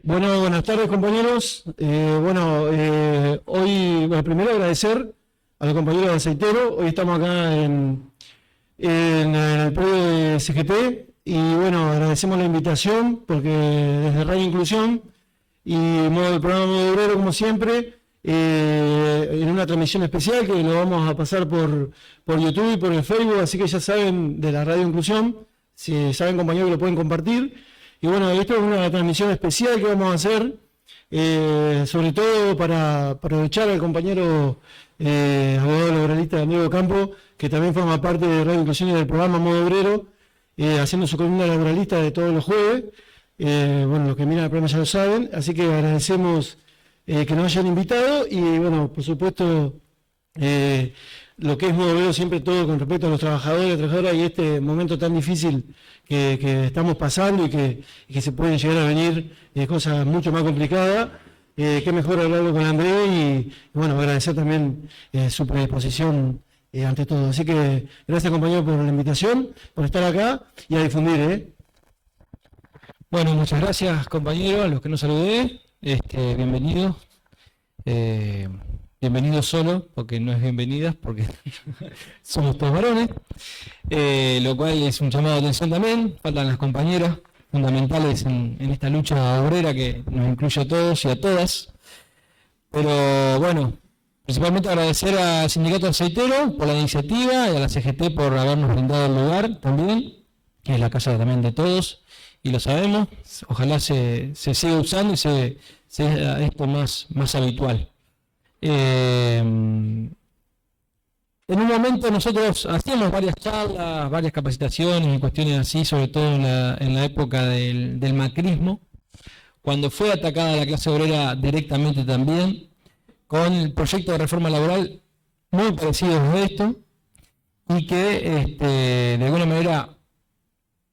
Bueno, buenas tardes compañeros. Hoy, primero agradecer a los compañeros de Aceitero. Hoy estamos acá en el predio de CGT y bueno, agradecemos la invitación porque desde Radio Inclusión y el programa Modo Obrero, como siempre, en una transmisión especial que lo vamos a pasar por YouTube y por el Facebook, así que ya saben de la Radio Inclusión, si saben compañeros que lo pueden compartir. Y bueno, esto es una transmisión especial que vamos a hacer, sobre todo para aprovechar al compañero abogado laboralista Diego Campo, que también forma parte de Radio Inclusión y del programa Modo Obrero, haciendo su columna laboralista de todos los jueves. Los que miran el programa ya lo saben, así que agradecemos que nos hayan invitado y bueno, por supuesto, lo que es Modo Obrero siempre todo con respecto a los trabajadores y trabajadoras y este momento tan difícil que estamos pasando y que se pueden llegar a venir cosas mucho más complicadas. Qué mejor hablarlo con André y bueno, agradecer también su predisposición ante todo. Así que gracias compañero por la invitación, por estar acá y a difundir. Bueno, muchas gracias compañeros, a los que no saludé, bienvenidos. Bienvenidos solo, porque no es bienvenidas, porque somos todos varones, lo cual es un llamado de atención también. Faltan las compañeras fundamentales en esta lucha obrera que nos incluye a todos y a todas. Pero bueno, principalmente agradecer al Sindicato Aceitero por la iniciativa y a la CGT por habernos brindado el lugar también, que es la casa también de todos, y lo sabemos. Ojalá se siga usando y sea esto más habitual. En un momento nosotros hacíamos varias charlas, varias capacitaciones y cuestiones así, sobre todo en la época del macrismo, cuando fue atacada la clase obrera directamente también, con el proyecto de reforma laboral muy parecido a esto, y que de alguna manera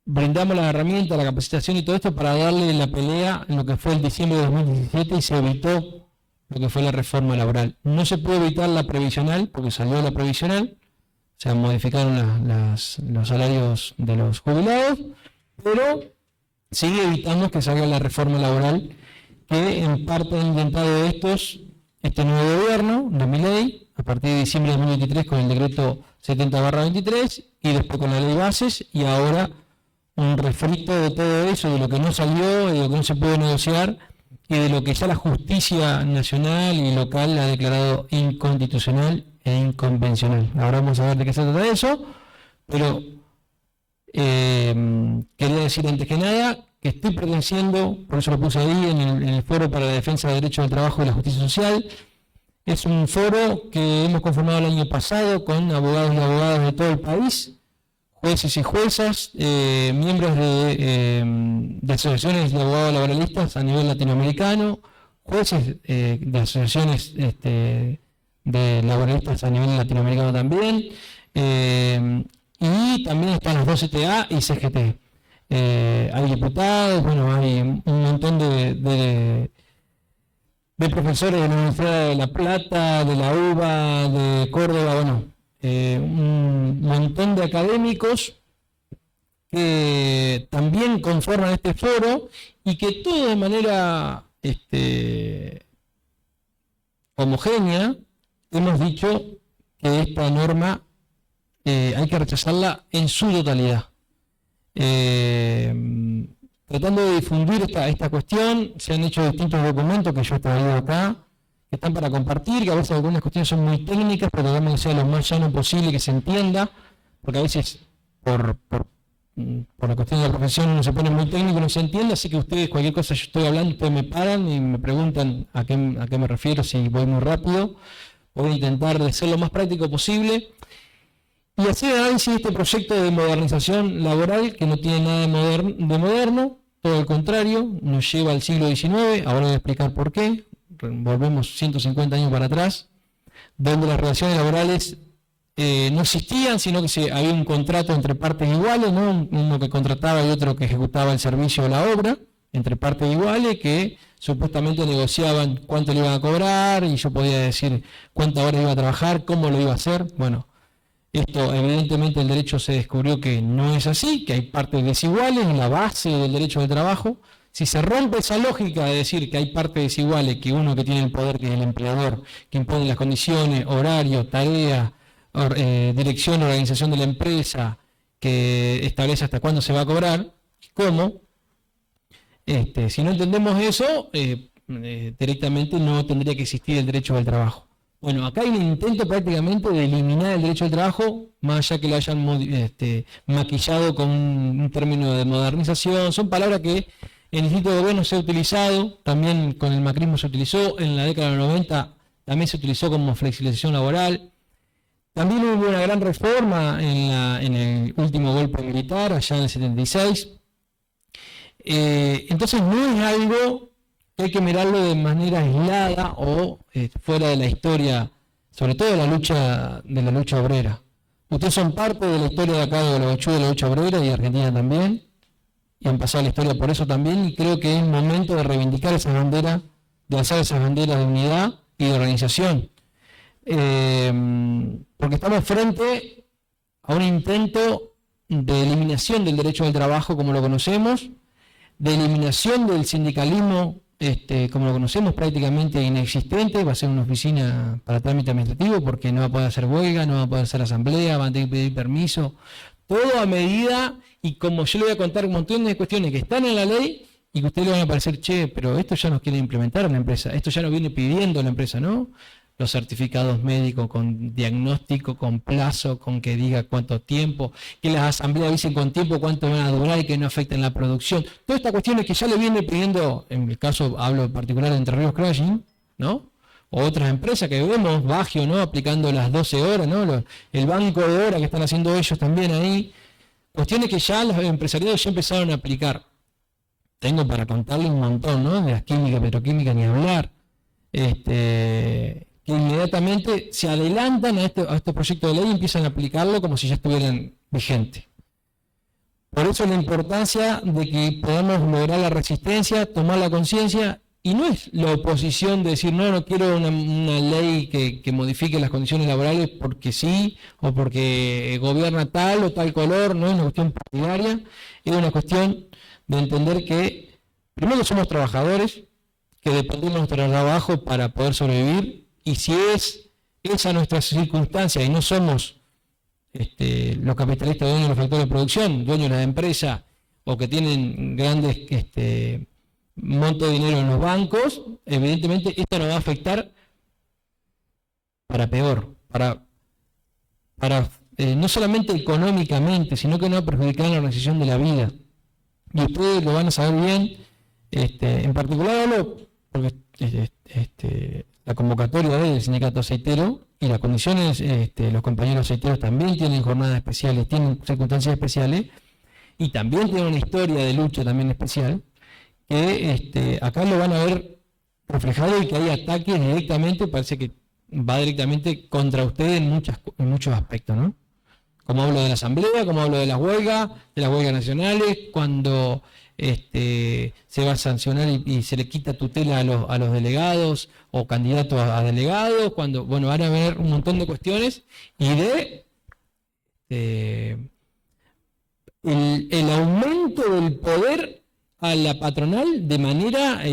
brindamos la herramienta, la capacitación y todo esto para darle la pelea en lo que fue el diciembre de 2017 y se evitó lo que fue la reforma laboral. No se pudo evitar la previsional, porque salió la previsional, se modificaron los salarios de los jubilados, pero sigue evitando que salga la reforma laboral, que en parte han intentado este nuevo gobierno de Milei, a partir de diciembre de 2023 con el decreto 70/23, y después con la ley bases, y ahora un refrito de todo eso, de lo que no salió, de lo que no se puede negociar, y de lo que ya la justicia nacional y local ha declarado inconstitucional e inconvencional. Ahora vamos a ver de qué se trata eso, pero quería decir antes que nada que estoy perteneciendo, por eso lo puse ahí, en el Foro para la Defensa del Derecho del Trabajo y la Justicia Social. Es un foro que hemos conformado el año pasado con abogados y abogadas de todo el país, jueces y juezas, miembros de asociaciones de abogados laboralistas a nivel latinoamericano, jueces de asociaciones de laboralistas a nivel latinoamericano también, y también están los dos CTA y CGT. Hay diputados, hay un montón de profesores de la Universidad de La Plata, de la UBA, de Córdoba, un montón de académicos que también conforman este foro y que todo de manera homogénea hemos dicho que esta norma hay que rechazarla en su totalidad. Tratando de difundir esta cuestión, se han hecho distintos documentos que yo he traído acá, que están para compartir, que a veces algunas cuestiones son muy técnicas, pero tratamos que sea lo más llano posible, que se entienda, porque a veces por la cuestión de la profesión uno se pone muy técnico y no se entiende, así que ustedes, cualquier cosa yo estoy hablando, ustedes me paran y me preguntan a qué me refiero, si voy muy rápido. Voy a intentar de ser lo más práctico posible y hacer análisis de este proyecto de modernización laboral que no tiene nada de moderno, todo al contrario, nos lleva al siglo XIX, ahora voy a explicar por qué. Volvemos 150 años para atrás, donde las relaciones laborales no existían, sino que había un contrato entre partes iguales, ¿no? Uno que contrataba y otro que ejecutaba el servicio o la obra, entre partes iguales, que supuestamente negociaban cuánto le iban a cobrar, y yo podía decir cuántas horas iba a trabajar, cómo lo iba a hacer. Bueno, Esto, evidentemente, el derecho se descubrió que no es así, que hay partes desiguales en la base del derecho del trabajo. Si se rompe esa lógica de decir que hay partes desiguales, que uno que tiene el poder, que es el empleador, que impone las condiciones, horario, tarea, dirección, organización de la empresa, que establece hasta cuándo se va a cobrar, ¿cómo? Si no entendemos eso, directamente no tendría que existir el derecho del trabajo. Bueno, acá hay un intento prácticamente de eliminar el derecho del trabajo, más allá que lo hayan maquillado con un término de modernización. Son palabras que en el Instituto de Gobierno se ha utilizado, también con el macrismo se utilizó, en la década de los 90 también se utilizó como flexibilización laboral. También hubo una gran reforma en el último golpe militar, allá en el 76. Entonces no es algo que hay que mirarlo de manera aislada o fuera de la historia, sobre todo de la lucha obrera. Ustedes son parte de la historia de acá de Gualeguaychú, de la lucha obrera y de Argentina también, y han pasado la historia por eso también, y creo que es momento de reivindicar esas banderas, de alzar esas banderas de unidad y de organización. Porque estamos frente a un intento de eliminación del derecho del trabajo como lo conocemos, de eliminación del sindicalismo como lo conocemos, prácticamente inexistente. Va a ser una oficina para trámite administrativo porque no va a poder hacer huelga, no va a poder hacer asamblea, van a tener que pedir permiso, todo a medida, y como yo le voy a contar un montón de cuestiones que están en la ley y que a ustedes le van a parecer, che, pero esto ya nos quiere implementar en la empresa, esto ya nos viene pidiendo la empresa, ¿no? Los certificados médicos con diagnóstico, con plazo, con que diga cuánto tiempo, que las asambleas dicen con tiempo cuánto van a durar y que no afecten la producción. Todas estas cuestiones que ya le viene pidiendo, en el caso hablo en particular de Entre Ríos Crushing, ¿no? O otras empresas que vemos, Bagio, ¿no? Aplicando las 12 horas, ¿no? El banco de horas que están haciendo ellos también ahí. Cuestiones que ya los empresarios ya empezaron a aplicar. Tengo para contarle un montón, ¿no? De las químicas, petroquímicas, ni hablar. Que inmediatamente se adelantan a estos proyectos de ley y empiezan a aplicarlo como si ya estuvieran vigentes. Por eso la importancia de que podamos lograr la resistencia, tomar la conciencia, y no es la oposición de decir, no quiero una ley que modifique las condiciones laborales porque sí, o porque gobierna tal o tal color, no es una cuestión partidaria, es una cuestión de entender que primero somos trabajadores, que dependemos de nuestro trabajo para poder sobrevivir. Y si es esa nuestra circunstancia y no somos los capitalistas dueños de los factores de producción, dueños de la empresa o que tienen grandes montos de dinero en los bancos, evidentemente esto nos va a afectar para peor, para no solamente económicamente, sino que nos va a perjudicar la organización de la vida. Y ustedes lo van a saber bien, en particular hablo porque la convocatoria del sindicato aceitero y las condiciones, los compañeros aceiteros también tienen jornadas especiales, tienen circunstancias especiales y también tienen una historia de lucha también especial, que acá lo van a ver reflejado y que hay ataques directamente, parece que va directamente contra ustedes en muchos aspectos, ¿no? Como hablo de la asamblea, como hablo de las huelgas nacionales, cuando se va a sancionar y se le quita tutela a los delegados o candidatos a delegados, cuando, bueno, van a haber un montón de cuestiones y el aumento del poder a la patronal de manera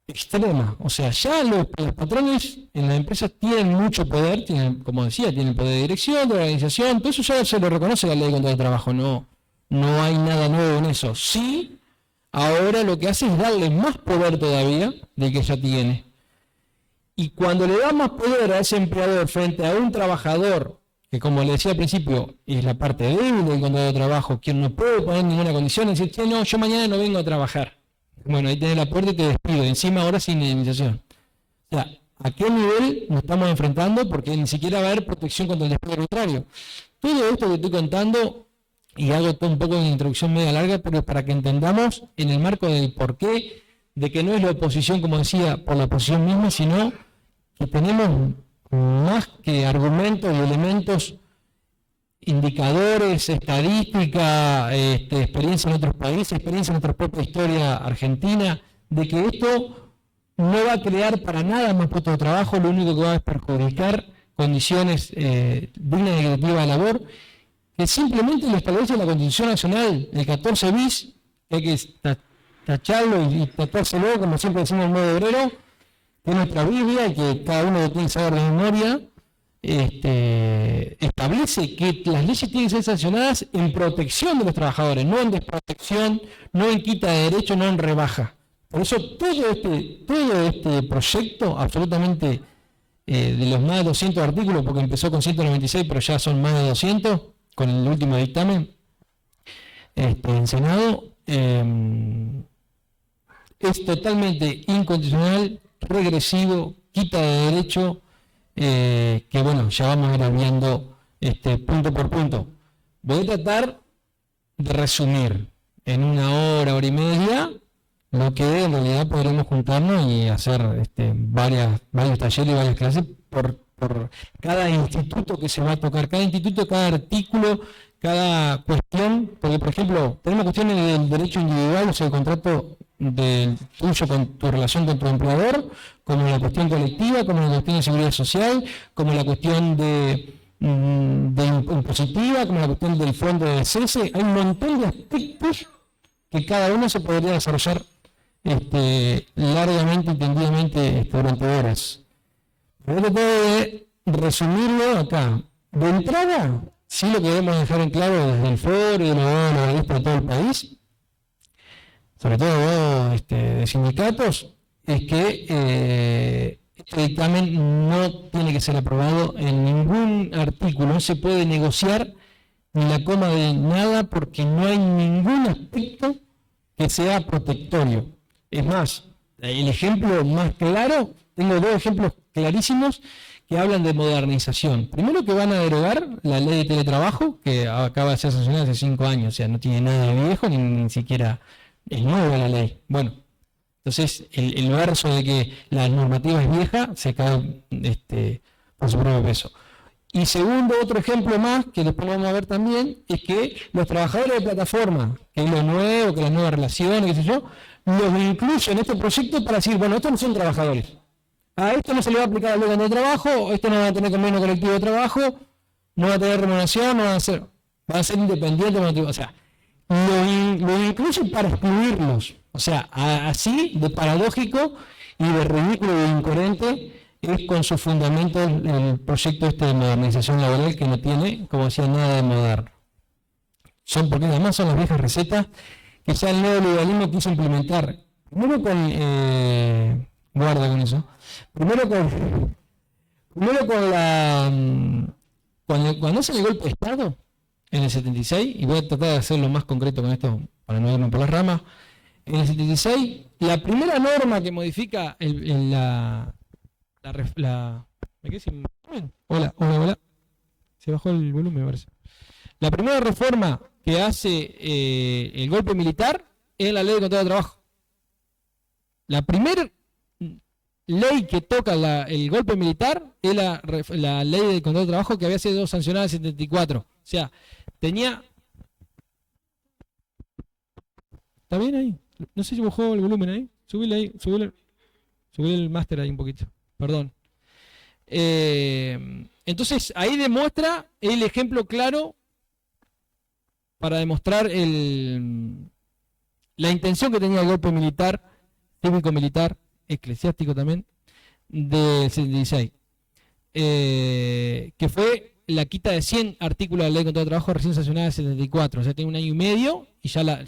extrema. O sea, ya los patrones en las empresas tienen mucho poder, tienen, como decía, tienen poder de dirección, de organización, todo eso ya se lo reconoce la ley contra el trabajo, no hay nada nuevo en eso. Sí, ahora lo que hace es darle más poder todavía del que ya tiene. Y cuando le da más poder a ese empleador frente a un trabajador, que como le decía al principio, es la parte débil del contrato de trabajo, quien no puede poner ninguna condición, es decir, che, no, yo mañana no vengo a trabajar. Bueno, ahí tenés la puerta y te despido, encima ahora sin indemnización. O sea, ¿a qué nivel nos estamos enfrentando? Porque ni siquiera va a haber protección contra el despido arbitrario. Todo esto que estoy contando, y hago todo un poco de una introducción media larga, pero para que entendamos en el marco del porqué, de que no es la oposición, como decía, por la oposición misma, sino que tenemos más que argumentos y elementos, indicadores, estadística, experiencia en otros países, experiencia en nuestra propia historia argentina, de que esto no va a crear para nada más puestos de trabajo, lo único que va a es perjudicar condiciones dignas y equitativas de labor, que simplemente lo establece la Constitución Nacional, el 14 bis, que hay que tacharlo y tatuárselo, como siempre decimos en modo obrero, que es nuestra Biblia y que cada uno lo tiene que saber de memoria. Establece que las leyes tienen que ser sancionadas en protección de los trabajadores, no en desprotección, no en quita de derechos, no en rebaja. Por eso todo este proyecto, absolutamente de los más de 200 artículos, porque empezó con 196, pero ya son más de 200, con el último dictamen en Senado, es totalmente inconstitucional, regresivo, quita de derecho, que bueno, ya vamos a ir viendo punto por punto. Voy a tratar de resumir en una hora y media lo que en realidad podremos juntarnos y hacer varios talleres y varias clases por cada instituto que se va a tocar, cada instituto, cada artículo, cada cuestión, porque por ejemplo, tenemos cuestiones del derecho individual, o sea, el contrato tuyo con tu relación con tu empleador, como la cuestión colectiva, como la cuestión de seguridad social, como la cuestión de impositiva, como la cuestión del fondo de cese. Hay un montón de aspectos que cada uno se podría desarrollar largamente y tendidamente durante horas. Voy a tratar de resumirlo acá. De entrada, sí lo queremos dejar en claro desde el foro y de los de todo el país, sobre todo de sindicatos, es que este dictamen no tiene que ser aprobado en ningún artículo, no se puede negociar ni la coma de nada porque no hay ningún aspecto que sea protectorio. Es más, el ejemplo más claro, tengo dos ejemplos clarísimos que hablan de modernización. Primero, que van a derogar la ley de teletrabajo, que acaba de ser sancionada hace 5 años, o sea, no tiene nada de viejo, ni siquiera es nueva la ley. Bueno, entonces el verso de que la normativa es vieja se cae por su propio peso. Y segundo, otro ejemplo más, que después lo vamos a ver también, es que los trabajadores de plataforma, que es lo nuevo, que las nuevas relaciones, qué sé yo, los incluyo en este proyecto para decir, bueno, estos no son trabajadores. A esto no se le va a aplicar la ley de trabajo, esto no va a tener convenio colectivo de trabajo, no va a tener remuneración, va a ser independiente, o sea, lo incluye para excluirlos. O sea, así de paradójico y de ridículo y de incoherente es con su fundamento el proyecto de modernización laboral, que no tiene, como decía, nada de moderno. Porque además son las viejas recetas que ya el neoliberalismo quiso implementar. Primero con... guarda con eso. Primero con la... Cuando hace el golpe de Estado, en el 76, y voy a tratar de hacerlo más concreto con esto, para no irme por las ramas, en el 76, la primera norma que modifica ¿me quedé sin... Hola. Se bajó el volumen, me parece. La primera reforma que hace el golpe militar es la ley de contrato de trabajo. La primera ley que toca el golpe militar es la ley de contrato de trabajo, que había sido sancionada en el 74. O sea, tenía... ¿Está bien ahí? No sé si bajó el volumen ahí. Subile ahí, subile el máster ahí un poquito. Perdón. Entonces, ahí demuestra el ejemplo claro para demostrar la intención que tenía el golpe militar, cívico-militar, eclesiástico también, del 76. Que fue la quita de 100 artículos de la ley de contrato de trabajo recién sancionada en el 74. O sea, tiene 1 año y medio y ya le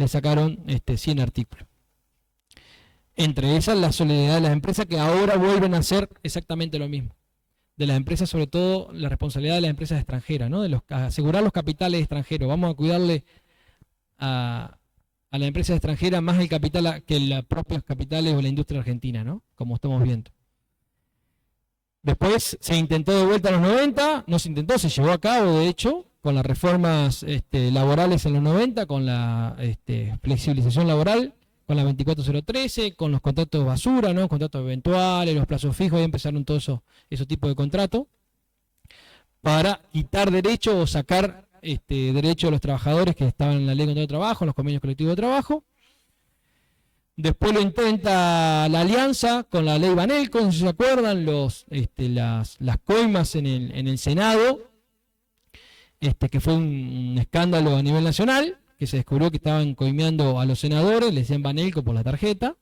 sacaron 100 artículos. Entre esas, la solidaridad de las empresas, que ahora vuelven a hacer exactamente lo mismo. De las empresas, sobre todo, la responsabilidad de las empresas extranjeras, ¿no? Asegurar los capitales extranjeros. Vamos a cuidarle a las empresas extranjeras más el capital que los propios capitales o la industria argentina, ¿no? Como estamos viendo. Después se intentó de vuelta en los 90, no se intentó, se llevó a cabo, de hecho, con las reformas laborales en los 90, con la flexibilización laboral, con la 24013, con los contratos basura, ¿no? Contratos eventuales, los plazos fijos, y empezaron todos esos tipos de contratos para quitar derechos o sacar derechos a los trabajadores que estaban en la ley de contrato de trabajo, en los convenios colectivos de trabajo. Después lo intenta la alianza con la ley Banelco, no sé si se acuerdan, las coimas en el Senado, que fue un escándalo a nivel nacional, que se descubrió que estaban coimeando a los senadores, le decían Banelco por la tarjeta,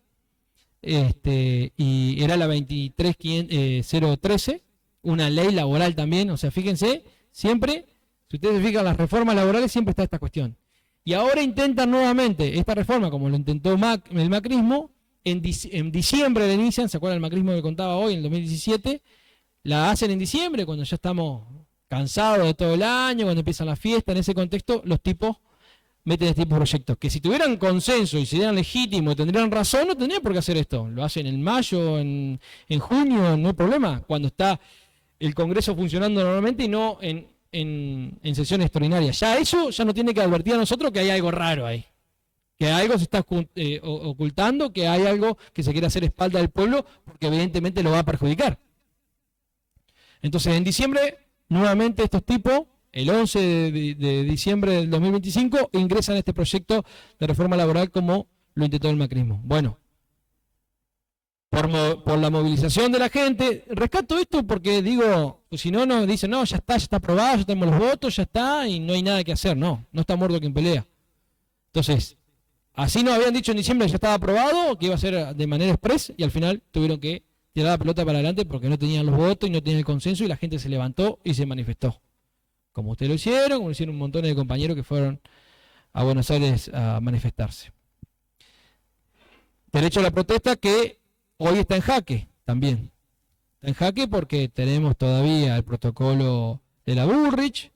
y era la 23.013, una ley laboral también, o sea, fíjense, siempre, si ustedes se fijan, las reformas laborales siempre está esta cuestión. Y ahora intentan nuevamente esta reforma, como lo intentó el macrismo, en diciembre la inician, ¿se acuerdan el macrismo que contaba hoy, en el 2017? La hacen en diciembre, cuando ya estamos cansados de todo el año, cuando empiezan las fiestas, en ese contexto, los tipos meten este tipo de proyectos, que si tuvieran consenso y serían legítimos y tendrían razón, no tendrían por qué hacer esto. Lo hacen en mayo, en junio, no hay problema, cuando está el Congreso funcionando normalmente y no en sesiones extraordinarias. Ya eso ya no tiene que advertir a nosotros que hay algo raro ahí, que algo se está ocultando, que hay algo que se quiere hacer a espalda del pueblo, porque evidentemente lo va a perjudicar. Entonces en diciembre, nuevamente estos tipos, el 11 de diciembre del 2025, ingresan a este proyecto de reforma laboral como lo intentó el macrismo. Bueno, por la movilización de la gente, rescato esto porque digo, pues si no, nos dicen, no, ya está aprobado, ya tenemos los votos, ya está, y no hay nada que hacer. No está muerto quien pelea. Entonces, así nos habían dicho en diciembre que ya estaba aprobado, que iba a ser de manera express, y al final tuvieron que tirar la pelota para adelante porque no tenían los votos y no tenían el consenso, y la gente se levantó y se manifestó. Como ustedes lo hicieron, como lo hicieron un montón de compañeros que fueron a Buenos Aires a manifestarse. Derecho a la protesta que hoy está en jaque también. Está en jaque porque tenemos todavía el protocolo de la Bullrich,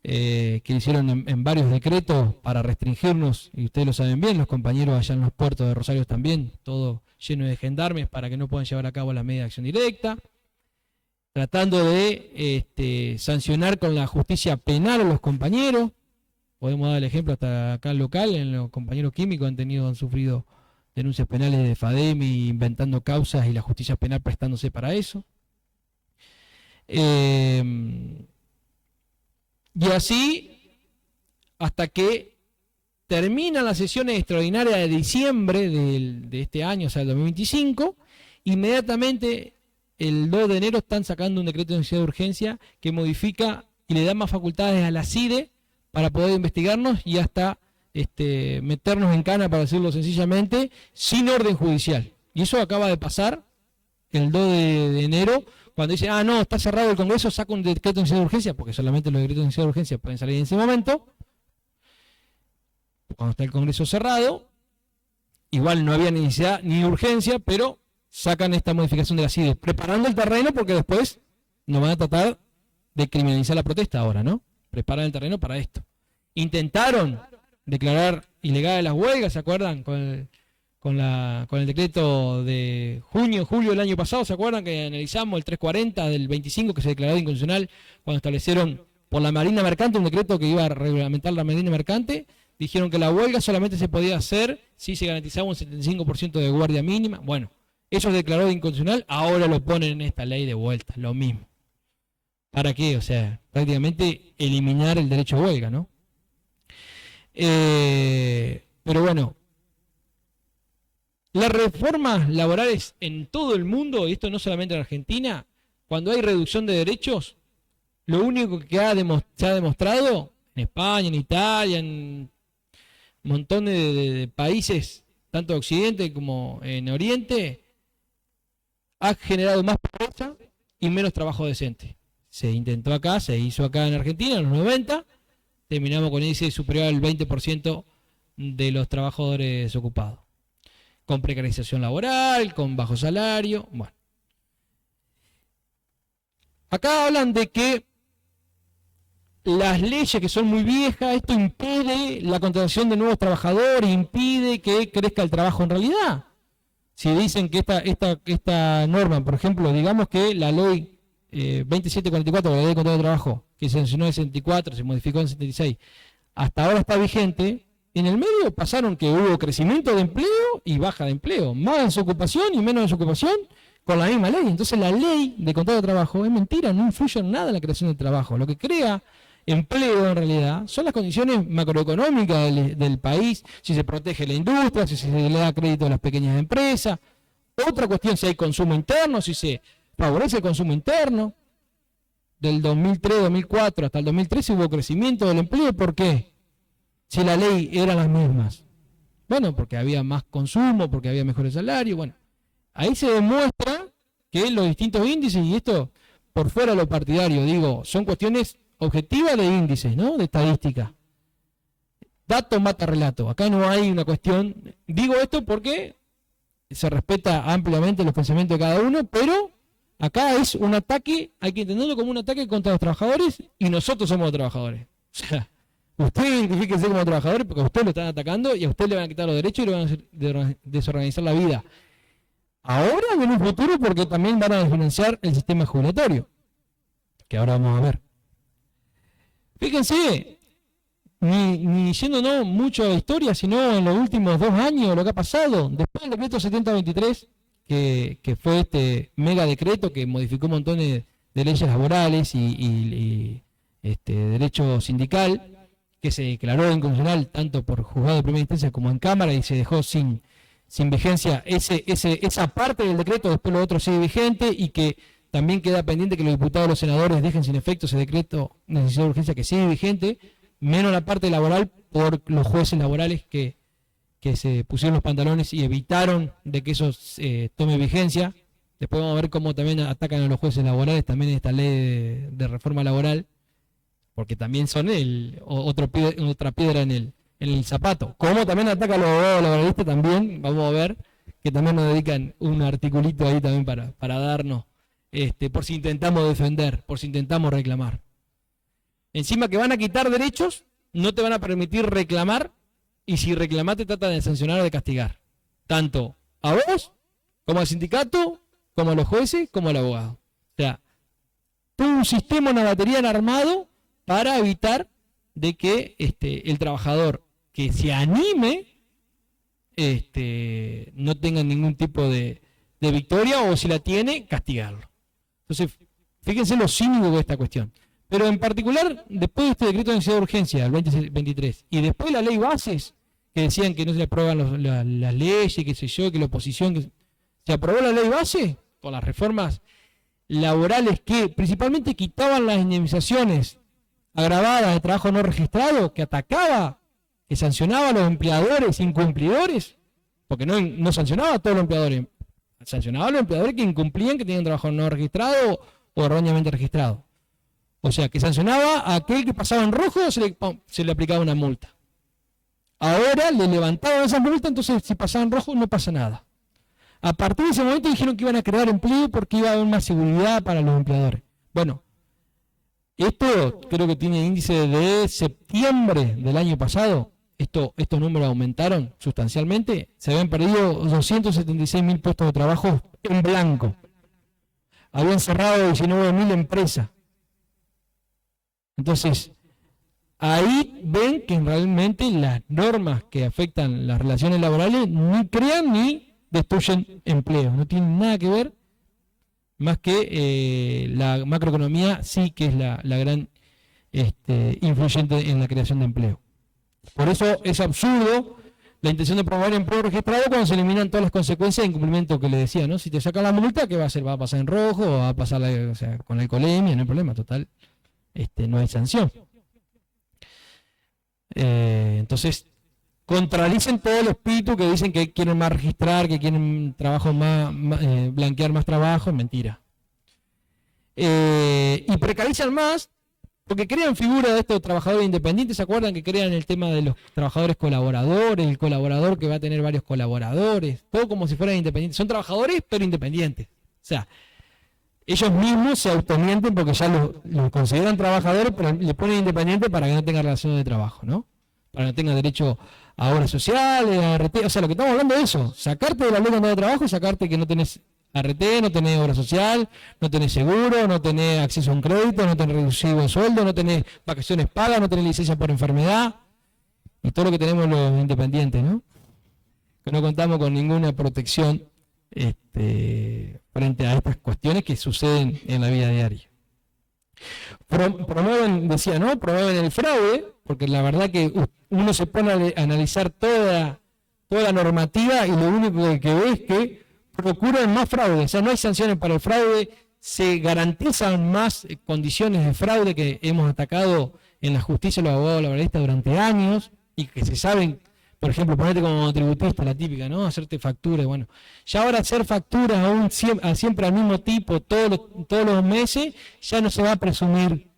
que hicieron en varios decretos para restringirnos, y ustedes lo saben bien, los compañeros allá en los puertos de Rosario también, todo lleno de gendarmes para que no puedan llevar a cabo la medida de acción directa, tratando de sancionar con la justicia penal a los compañeros. Podemos dar el ejemplo hasta acá local, en los compañeros químicos han sufrido denuncias penales de FADEMI inventando causas y la justicia penal prestándose para eso. Y así hasta que terminan las sesiones extraordinarias de diciembre de este año, o sea, el 2025, inmediatamente el 2 de enero están sacando un decreto de necesidad de urgencia que modifica y le da más facultades a la CIDE para poder investigarnos y hasta meternos en cana, para decirlo sencillamente, sin orden judicial. Y eso acaba de pasar el 2 de enero, cuando dice, no, está cerrado el Congreso, saca un decreto de necesidad de urgencia, porque solamente los decretos de necesidad de urgencia pueden salir en ese momento. Cuando está el Congreso cerrado, igual no había ni necesidad ni urgencia, pero sacan esta modificación de la CIDE, preparando el terreno porque después nos van a tratar de criminalizar la protesta ahora, ¿no? Preparan el terreno para esto. Intentaron declarar ilegales las huelgas, ¿se acuerdan? Con el decreto de julio del año pasado, ¿se acuerdan que analizamos el 340 del 25 que se declaró inconstitucional cuando establecieron por la Marina Mercante un decreto que iba a reglamentar la Marina Mercante? Dijeron que la huelga solamente se podía hacer si se garantizaba un 75% de guardia mínima. Bueno, eso se declaró inconstitucional, ahora lo ponen en esta ley de vuelta, lo mismo. ¿Para qué? O sea, prácticamente eliminar el derecho a huelga, ¿no? Pero bueno, las reformas laborales en todo el mundo, y esto no solamente en Argentina, cuando hay reducción de derechos, lo único que se ha demostrado en España, en Italia, en un montón de países, tanto de Occidente como en Oriente, ha generado más pobreza y menos trabajo decente. Se intentó acá, se hizo acá en Argentina en los 90, terminamos con índice superior al 20% de los trabajadores ocupados. Con precarización laboral, con bajo salario, bueno. Acá hablan de que las leyes que son muy viejas, esto impide la contratación de nuevos trabajadores, impide que crezca el trabajo en realidad. Si dicen que esta norma, por ejemplo, digamos que la ley 2744, la ley de contrato de trabajo, que se sancionó en el 64, se modificó en el 76, hasta ahora está vigente, en el medio pasaron que hubo crecimiento de empleo y baja de empleo, más desocupación y menos desocupación con la misma ley. Entonces la ley de contrato de trabajo es mentira, no influye en nada en la creación del trabajo. Lo que crea empleo en realidad son las condiciones macroeconómicas del país, si se protege la industria, si se le da crédito a las pequeñas empresas. Otra cuestión, si hay consumo interno, si se favorece el consumo interno. Del 2003-2004 hasta el 2013 hubo crecimiento del empleo. ¿Por qué? Si la ley era las mismas. Bueno, porque había más consumo, porque había mejores salarios. Bueno, ahí se demuestra que los distintos índices, y esto por fuera de lo partidario, digo, son cuestiones objetivas de índices, ¿no? De estadística. Dato mata relato. Acá no hay una cuestión. Digo esto porque se respeta ampliamente los pensamientos de cada uno, pero acá es un ataque, hay que entenderlo como un ataque contra los trabajadores y nosotros somos los trabajadores. O sea, usted identifíquese como trabajador porque a usted lo están atacando y a usted le van a quitar los derechos y le van a desorganizar la vida. Ahora y en un futuro porque también van a desfinanciar el sistema jubilatorio, que ahora vamos a ver. Fíjense, ni yéndonos mucho a la historia, sino en los últimos 2 años, lo que ha pasado, después del decreto 7023, que fue este mega decreto que modificó un montón de leyes laborales y derecho sindical, que se declaró inconstitucional tanto por juzgado de primera instancia como en Cámara y se dejó sin vigencia esa parte del decreto, después lo otro sigue vigente y que también queda pendiente que los diputados y los senadores dejen sin efecto ese decreto de necesidad de urgencia que sigue vigente, menos la parte laboral por los jueces laborales que se pusieron los pantalones y evitaron de que eso tome vigencia. Después vamos a ver cómo también atacan a los jueces laborales también en esta ley de reforma laboral, porque también son otra piedra en el zapato. Como también ataca a los abogados laboralistas también, vamos a ver, que también nos dedican un articulito ahí también para darnos, por si intentamos defender, por si intentamos reclamar. Encima que van a quitar derechos, no te van a permitir reclamar, y si reclamás te tratan de sancionar o de castigar. Tanto a vos, como al sindicato, como a los jueces, como al abogado. O sea, todo un sistema, una batería en armado para evitar de que el trabajador que se anime no tenga ningún tipo de victoria, o si la tiene, castigarlo. Entonces, fíjense lo cínico de esta cuestión. Pero en particular, después de este decreto de necesidad de urgencia, el 2023, y después la ley bases, que decían que no se le aprueban las leyes, que sé yo, que la oposición, se aprobó la ley base con las reformas laborales que principalmente quitaban las indemnizaciones agravadas de trabajo no registrado, que atacaba, que sancionaba a los empleadores incumplidores, porque no sancionaba a todos los empleadores, sancionaba a los empleadores que incumplían, que tenían trabajo no registrado o erróneamente registrado. O sea, que sancionaba a aquel que pasaba en rojo, se le aplicaba una multa. Ahora le levantaban esa multa, entonces si pasaba en rojo no pasa nada. A partir de ese momento dijeron que iban a crear empleo porque iba a haber más seguridad para los empleadores. Bueno, esto creo que tiene índice de septiembre del año pasado. Estos números aumentaron sustancialmente. Se habían perdido 276.000 puestos de trabajo en blanco. Habían cerrado 19.000 empresas. Entonces, ahí ven que realmente las normas que afectan las relaciones laborales ni crean ni destruyen empleo. No tienen nada que ver, más que la macroeconomía sí que es la gran influyente en la creación de empleo. Por eso es absurdo la intención de promover empleo registrado cuando se eliminan todas las consecuencias de incumplimiento que le decía, ¿no? Si te sacan la multa, ¿qué va a hacer? ¿Va a pasar en rojo o va a pasar con la alcoholemia? No hay problema, total. No hay sanción. Entonces, contradicen todo el espíritu que dicen que quieren más registrar, que quieren trabajo blanquear más trabajo, es mentira. Y precarizan más porque crean figuras de estos trabajadores independientes. ¿Se acuerdan que crean el tema de los trabajadores colaboradores, el colaborador que va a tener varios colaboradores? Todo como si fueran independientes. Son trabajadores pero independientes. O sea, ellos mismos se automienten porque ya los consideran trabajadores, pero le ponen independiente para que no tenga relación de trabajo, ¿no? Para que no tenga derecho a obras sociales, a RT. O sea, lo que estamos hablando es eso, sacarte de la ley de trabajo y sacarte que no tenés RT, no tenés obra social, no tenés seguro, no tenés acceso a un crédito, no tenés reducido de sueldo, no tenés vacaciones pagas, no tenés licencia por enfermedad, y todo lo que tenemos los independientes, ¿no? Que no contamos con ninguna protección frente a estas cuestiones que suceden en la vida diaria. Promueven, decía, ¿no? Promueven el fraude, porque la verdad que uno se pone a analizar toda la normativa y lo único que ve es que procuran más fraude, o sea, no hay sanciones para el fraude, se garantizan más condiciones de fraude que hemos atacado en la justicia los abogados laboralistas durante años y que se saben, por ejemplo, ponerte como tributista, la típica, ¿no? Hacerte facturas, bueno. Ya ahora hacer facturas siempre al mismo tipo todos los meses, ya no se va a presumir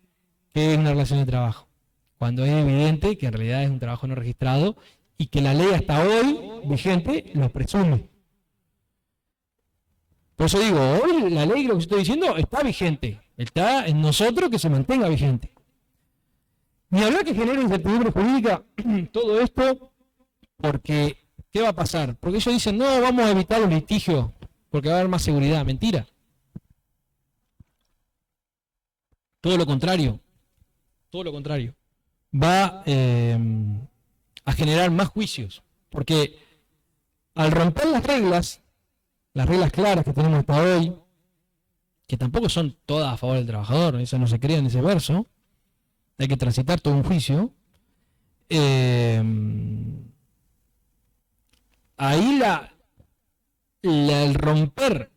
que es una relación de trabajo, cuando es evidente que en realidad es un trabajo no registrado y que la ley hasta hoy vigente lo presume. Por eso digo, hoy la ley, lo que estoy diciendo, está vigente. Está en nosotros que se mantenga vigente. Ni hablar que genere incertidumbre jurídica todo esto, porque ¿qué va a pasar? Porque ellos dicen, no, vamos a evitar los litigios, porque va a haber más seguridad. Mentira. Todo lo contrario. Todo lo contrario. Va a generar más juicios. Porque al romper las reglas claras que tenemos hasta hoy, que tampoco son todas a favor del trabajador, eso no se crea en ese verso, hay que transitar todo un juicio, ahí el romper,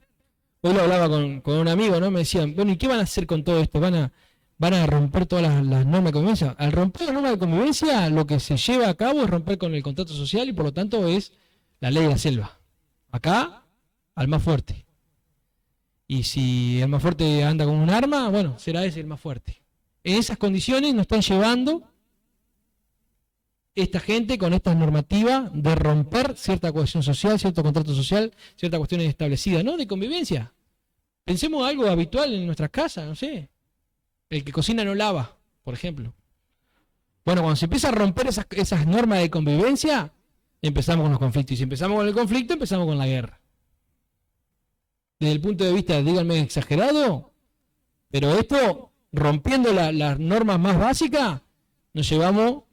hoy lo hablaba con un amigo, ¿no? Me decían, bueno, ¿y qué van a hacer con todo esto? ¿Van a romper todas las normas de convivencia? Al romper las normas de convivencia, lo que se lleva a cabo es romper con el contrato social y por lo tanto es la ley de la selva. Acá, al más fuerte. Y si el más fuerte anda con un arma, bueno, será ese el más fuerte. En esas condiciones nos están llevando esta gente con estas normativas de romper cierta cohesión social, cierto contrato social, ciertas cuestiones establecidas, ¿no? De convivencia. Pensemos algo habitual en nuestras casas, no sé. El que cocina no lava, por ejemplo. Bueno, cuando se empieza a romper esas normas de convivencia, empezamos con los conflictos. Y si empezamos con el conflicto, empezamos con la guerra. Desde el punto de vista, díganme, exagerado, pero esto, rompiendo las normas más básicas, nos llevamos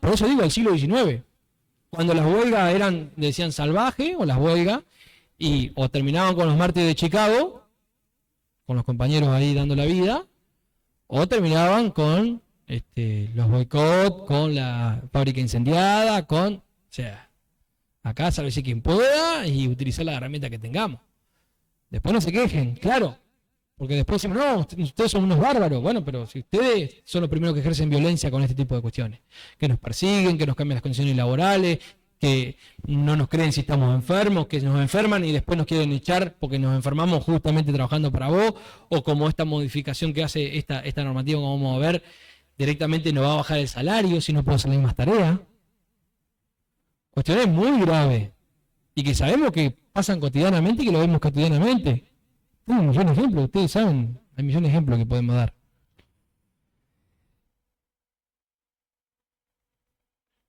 por eso digo, al siglo XIX, cuando las huelgas decían salvaje, o las huelgas, o terminaban con los mártires de Chicago, con los compañeros ahí dando la vida, o terminaban con los boicots, con la fábrica incendiada, o sea, acá sálvese quien pueda y utilizar la herramienta que tengamos. Después no se quejen, claro, porque después decimos, no, ustedes son unos bárbaros. Bueno, pero si ustedes son los primeros que ejercen violencia con este tipo de cuestiones, que nos persiguen, que nos cambian las condiciones laborales, que no nos creen si estamos enfermos, que nos enferman y después nos quieren echar porque nos enfermamos justamente trabajando para vos, o como esta modificación que hace esta normativa, como vamos a ver, directamente nos va a bajar el salario si no puedo hacer las mismas tareas. Cuestiones muy graves y que sabemos que pasan cotidianamente y que lo vemos cotidianamente. Hay millones de ejemplos, ustedes saben, hay millones de ejemplos que podemos dar.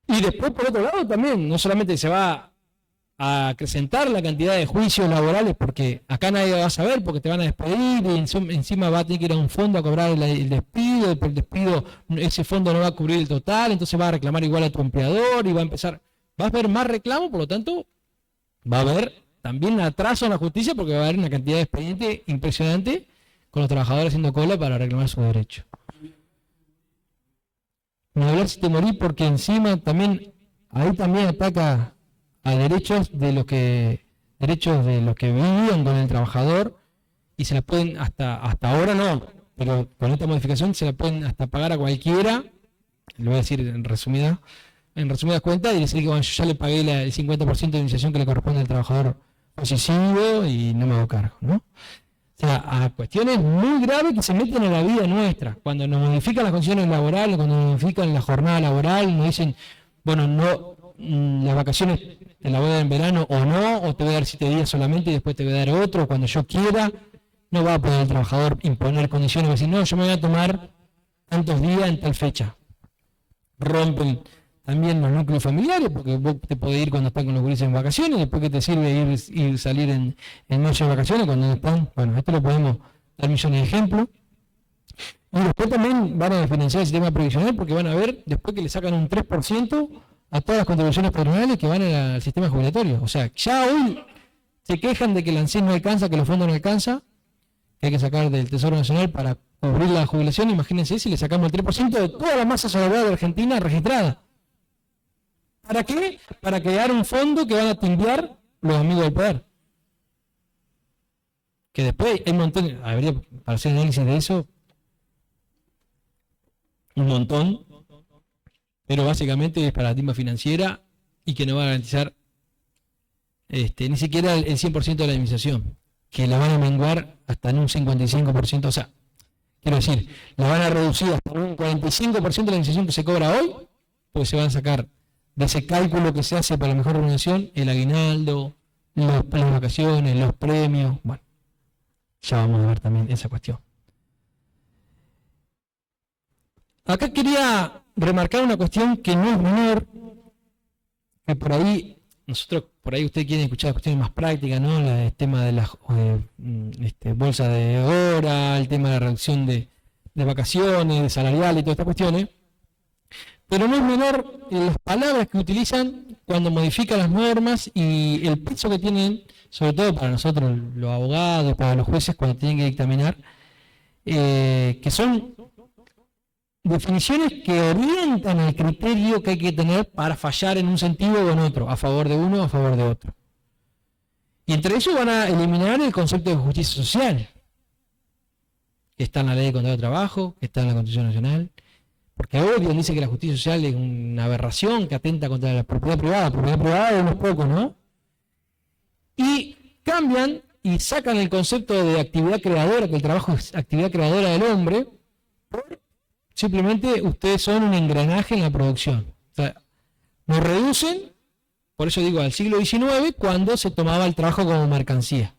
Y después, por otro lado, también, no solamente se va a acrecentar la cantidad de juicios laborales, porque acá nadie va a saber, porque te van a despedir, y encima va a tener que ir a un fondo a cobrar el despido, y por el despido ese fondo no va a cubrir el total, entonces va a reclamar igual a tu empleador, y va a haber más reclamos, por lo tanto, va a haber también atraso en la justicia, porque va a haber una cantidad de expedientes impresionante con los trabajadores haciendo cola para reclamar sus derechos. Ni hablar si te morí, porque encima también, ahí también ataca a derechos de los que vivían con el trabajador, y se la pueden, hasta ahora no, pero con esta modificación se la pueden hasta pagar a cualquiera, lo voy a decir en resumidas cuentas, y decir que bueno, yo ya le pagué el 50% de indemnización que le corresponde al trabajador posesivo y no me hago cargo, ¿no? O sea, a cuestiones muy graves que se meten en la vida nuestra. Cuando nos modifican las condiciones laborales, cuando nos modifican la jornada laboral, nos dicen, bueno, no, las vacaciones te las voy a dar en verano o no, o te voy a dar 7 días solamente y después te voy a dar otro, cuando yo quiera, no va a poder el trabajador imponer condiciones y decir, no, yo me voy a tomar tantos días en tal fecha. Rompen también los núcleos familiares, porque vos te podés ir cuando están con los gurises en vacaciones, después que te sirve salir en medio de vacaciones cuando no están. Bueno, esto lo podemos dar millones de ejemplos. Y después también van a financiar el sistema previsional, porque van a ver, después que le sacan un 3% a todas las contribuciones patronales que van al sistema jubilatorio. O sea, ya hoy se quejan de que el ANSES no alcanza, que los fondos no alcanzan, que hay que sacar del Tesoro Nacional para cubrir la jubilación, imagínense si le sacamos el 3% de toda la masa salarial de Argentina registrada. ¿Para qué? Para crear un fondo que van a timbiar los amigos del poder. Que después hay un montón, habría para hacer análisis de eso, un montón, pero básicamente es para la timba financiera y que no va a garantizar ni siquiera el 100% de la indemnización, que la van a menguar hasta en un 55%, o sea, quiero decir, la van a reducir hasta un 45% de la indemnización que se cobra hoy, pues se van a sacar de ese cálculo que se hace para la mejor remuneración, el aguinaldo, las vacaciones, los premios, bueno, ya vamos a ver también esa cuestión. Acá quería remarcar una cuestión que no es menor, que por ahí, ustedes quieren escuchar cuestiones más prácticas, ¿no? El tema de las bolsas de hora, el tema de la reducción de vacaciones, de salarial y todas estas cuestiones. Pero no es menor las palabras que utilizan cuando modifican las normas y el peso que tienen, sobre todo para nosotros los abogados, para los jueces cuando tienen que dictaminar, que son definiciones que orientan el criterio que hay que tener para fallar en un sentido o en otro, a favor de uno o a favor de otro. Y entre ellos van a eliminar el concepto de justicia social, que está en la Ley de Contrato de Trabajo, que está en la Constitución Nacional, porque obvio dice que la justicia social es una aberración que atenta contra la propiedad privada de unos pocos, ¿no? Y cambian y sacan el concepto de actividad creadora, que el trabajo es actividad creadora del hombre, simplemente ustedes son un engranaje en la producción. O sea, nos reducen, por eso digo, al siglo XIX, cuando se tomaba el trabajo como mercancía.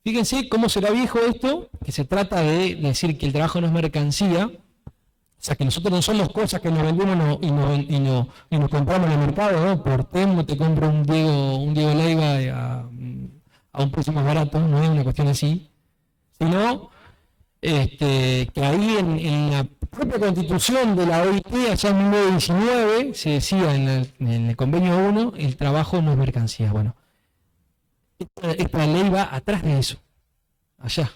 Fíjense cómo será viejo esto, que se trata de decir que el trabajo no es mercancía, o sea, que nosotros no somos cosas que nos vendemos y nos compramos en el mercado, ¿no? Por Temu te compro un Diego Leiva a un precio más barato, no es una cuestión así, sino que ahí en la propia constitución de la OIT, allá en 1919, se decía en el convenio 1, el trabajo no es mercancía. Bueno, esta ley va atrás de eso, allá,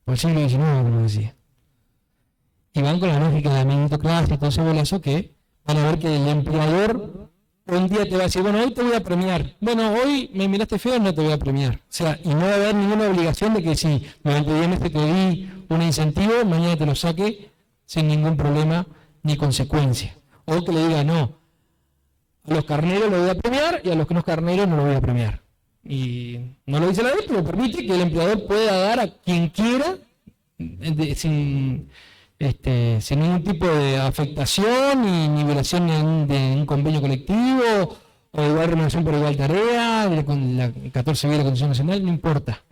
por el siglo XIX, como decía. Y van con la lógica de la meritocracia y todo ese bolazo que van a ver que el empleador un día te va a decir, bueno, hoy te voy a premiar. Bueno, hoy me miraste feo, no te voy a premiar. O sea, y no va a haber ninguna obligación de que si durante 10 meses te di un incentivo, mañana te lo saque sin ningún problema ni consecuencia. O que le diga, no, a los carneros lo voy a premiar y a los que no carneros no lo voy a premiar. Y no lo dice la ley, pero permite que el empleador pueda dar a quien quiera sin ningún tipo de afectación ni violación de un convenio colectivo o igual remuneración por igual tarea, con la 14 de la Constitución Nacional, no importa.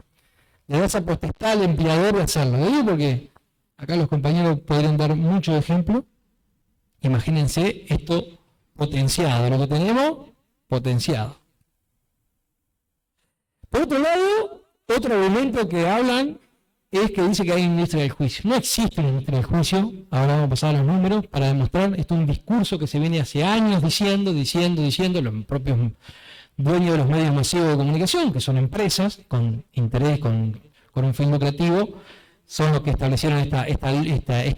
Le da esa potestad al empleador de hacerlo. ¿Lo digo? Porque acá los compañeros podrían dar muchos ejemplos. Imagínense esto potenciado, lo que tenemos potenciado. Por otro lado, otro argumento que hablan es que dice que hay una industria del juicio. No existe una industria del juicio. Ahora vamos a pasar a los números para demostrar. Esto es un discurso que se viene hace años diciendo los propios dueños de los medios masivos de comunicación, que son empresas con interés, con un fin lucrativo, son los que establecieron esta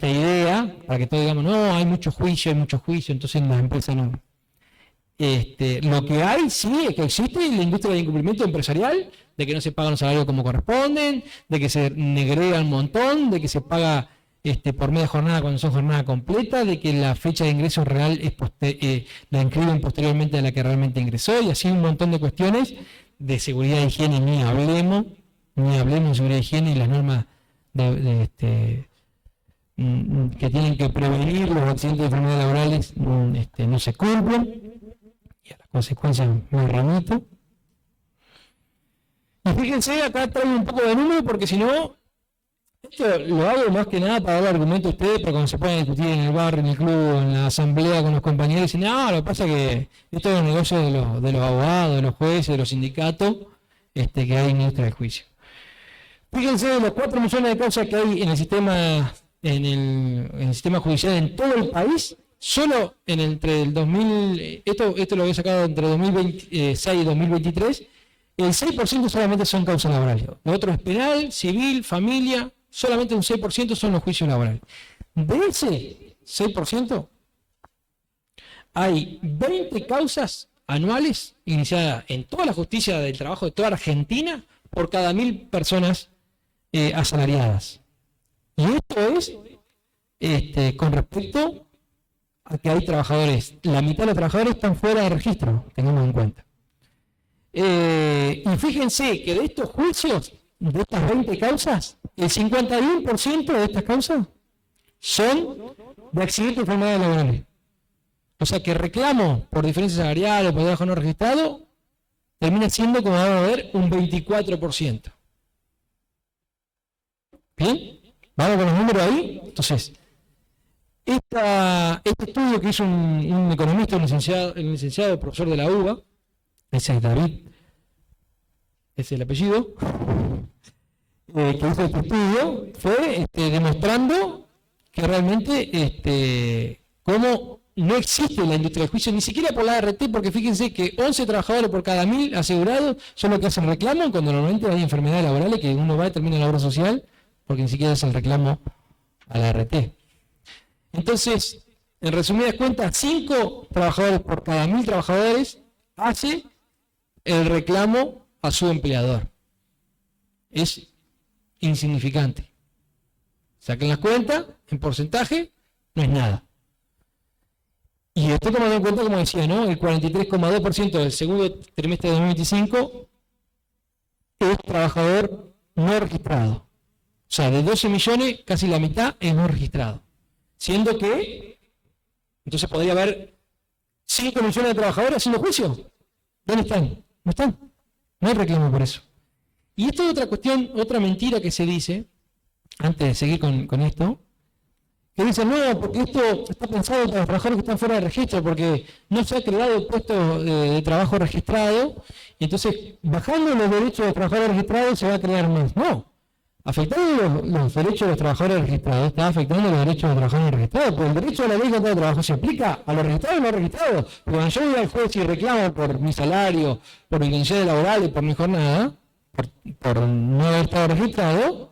idea para que todos digamos, no, hay mucho juicio, entonces las empresas no. Lo que hay, sí, es que existe la industria del incumplimiento empresarial, de que no se pagan los salarios como corresponden, de que se negrea un montón, de que se paga por media jornada cuando son jornada completa, de que la fecha de ingreso real la inscriben posteriormente a la que realmente ingresó, y así un montón de cuestiones de seguridad e higiene, ni hablemos de seguridad e higiene y las normas que tienen que prevenir los accidentes de enfermedades laborales no se cumplen. Y a las consecuencias me remito. Y fíjense, acá traigo un poco de número porque si no, esto lo hago más que nada para dar argumento a ustedes, para cuando se puedan discutir en el bar, en el club, en la asamblea con los compañeros, dicen, no, lo que pasa es que esto es un negocio de los abogados, de los jueces, de los sindicatos, que hay en la industria del juicio. Fíjense de los 4 millones de causas que hay en el sistema, en el sistema judicial en todo el país. Solo entre el 2000, esto lo había sacado entre 2026 y 2023, el 6% solamente son causas laborales. Lo otro es penal, civil, familia solamente un 6% son los juicios laborales. De ese 6%, hay 20 causas anuales iniciadas en toda la justicia del trabajo de toda Argentina por cada 1000 personas asalariadas. Y esto es con respecto a que hay trabajadores, la mitad de los trabajadores están fuera de registro, tengamos en cuenta. Y fíjense que de estos juicios, de estas 20 causas, el 51% de estas causas son de accidentes y enfermedades laborales. O sea que reclamo por diferencias salariales, por trabajo no registrado, termina siendo, como vamos a ver, un 24%. ¿Bien? ¿Vamos con los números ahí? Entonces, este estudio que hizo un economista, un licenciado, profesor de la UBA, ese es David, ese es el apellido, que hizo este estudio, fue demostrando que realmente cómo no existe la industria del juicio, ni siquiera por la ART, porque fíjense que 11 trabajadores por cada 1000 asegurados son los que hacen reclamo, cuando normalmente hay enfermedades laborales que uno va y termina en la obra social, porque ni siquiera hace el reclamo a la ART. Entonces, en resumidas cuentas, 5 trabajadores por cada 1000 trabajadores hace el reclamo a su empleador. Es insignificante. Saquen las cuentas, en porcentaje, no es nada. Y estoy tomando en cuenta, como decía, ¿no? El 43,2% del segundo trimestre de 2025 es trabajador no registrado. O sea, de 12 millones, casi la mitad es no registrado. Siendo que, entonces podría haber 5 millones de trabajadores haciendo juicio. ¿Dónde están? No están. No hay reclamo por eso. Y esto es otra cuestión, otra mentira que se dice, antes de seguir con esto, que dicen, no, porque esto está pensado para los trabajadores que están fuera de registro, porque no se ha creado el puesto de trabajo registrado, y entonces, bajando los derechos de los trabajadores registrados, se va a crear más. No. Afectando los derechos de los trabajadores registrados, está afectando los derechos de los trabajadores registrados, porque el derecho a la ley contra el trabajo se aplica a los registrados y no registrados. Porque cuando yo voy al juez y reclamo por mi salario, por mis condiciones laborales, por mi jornada, por no haber estado registrado,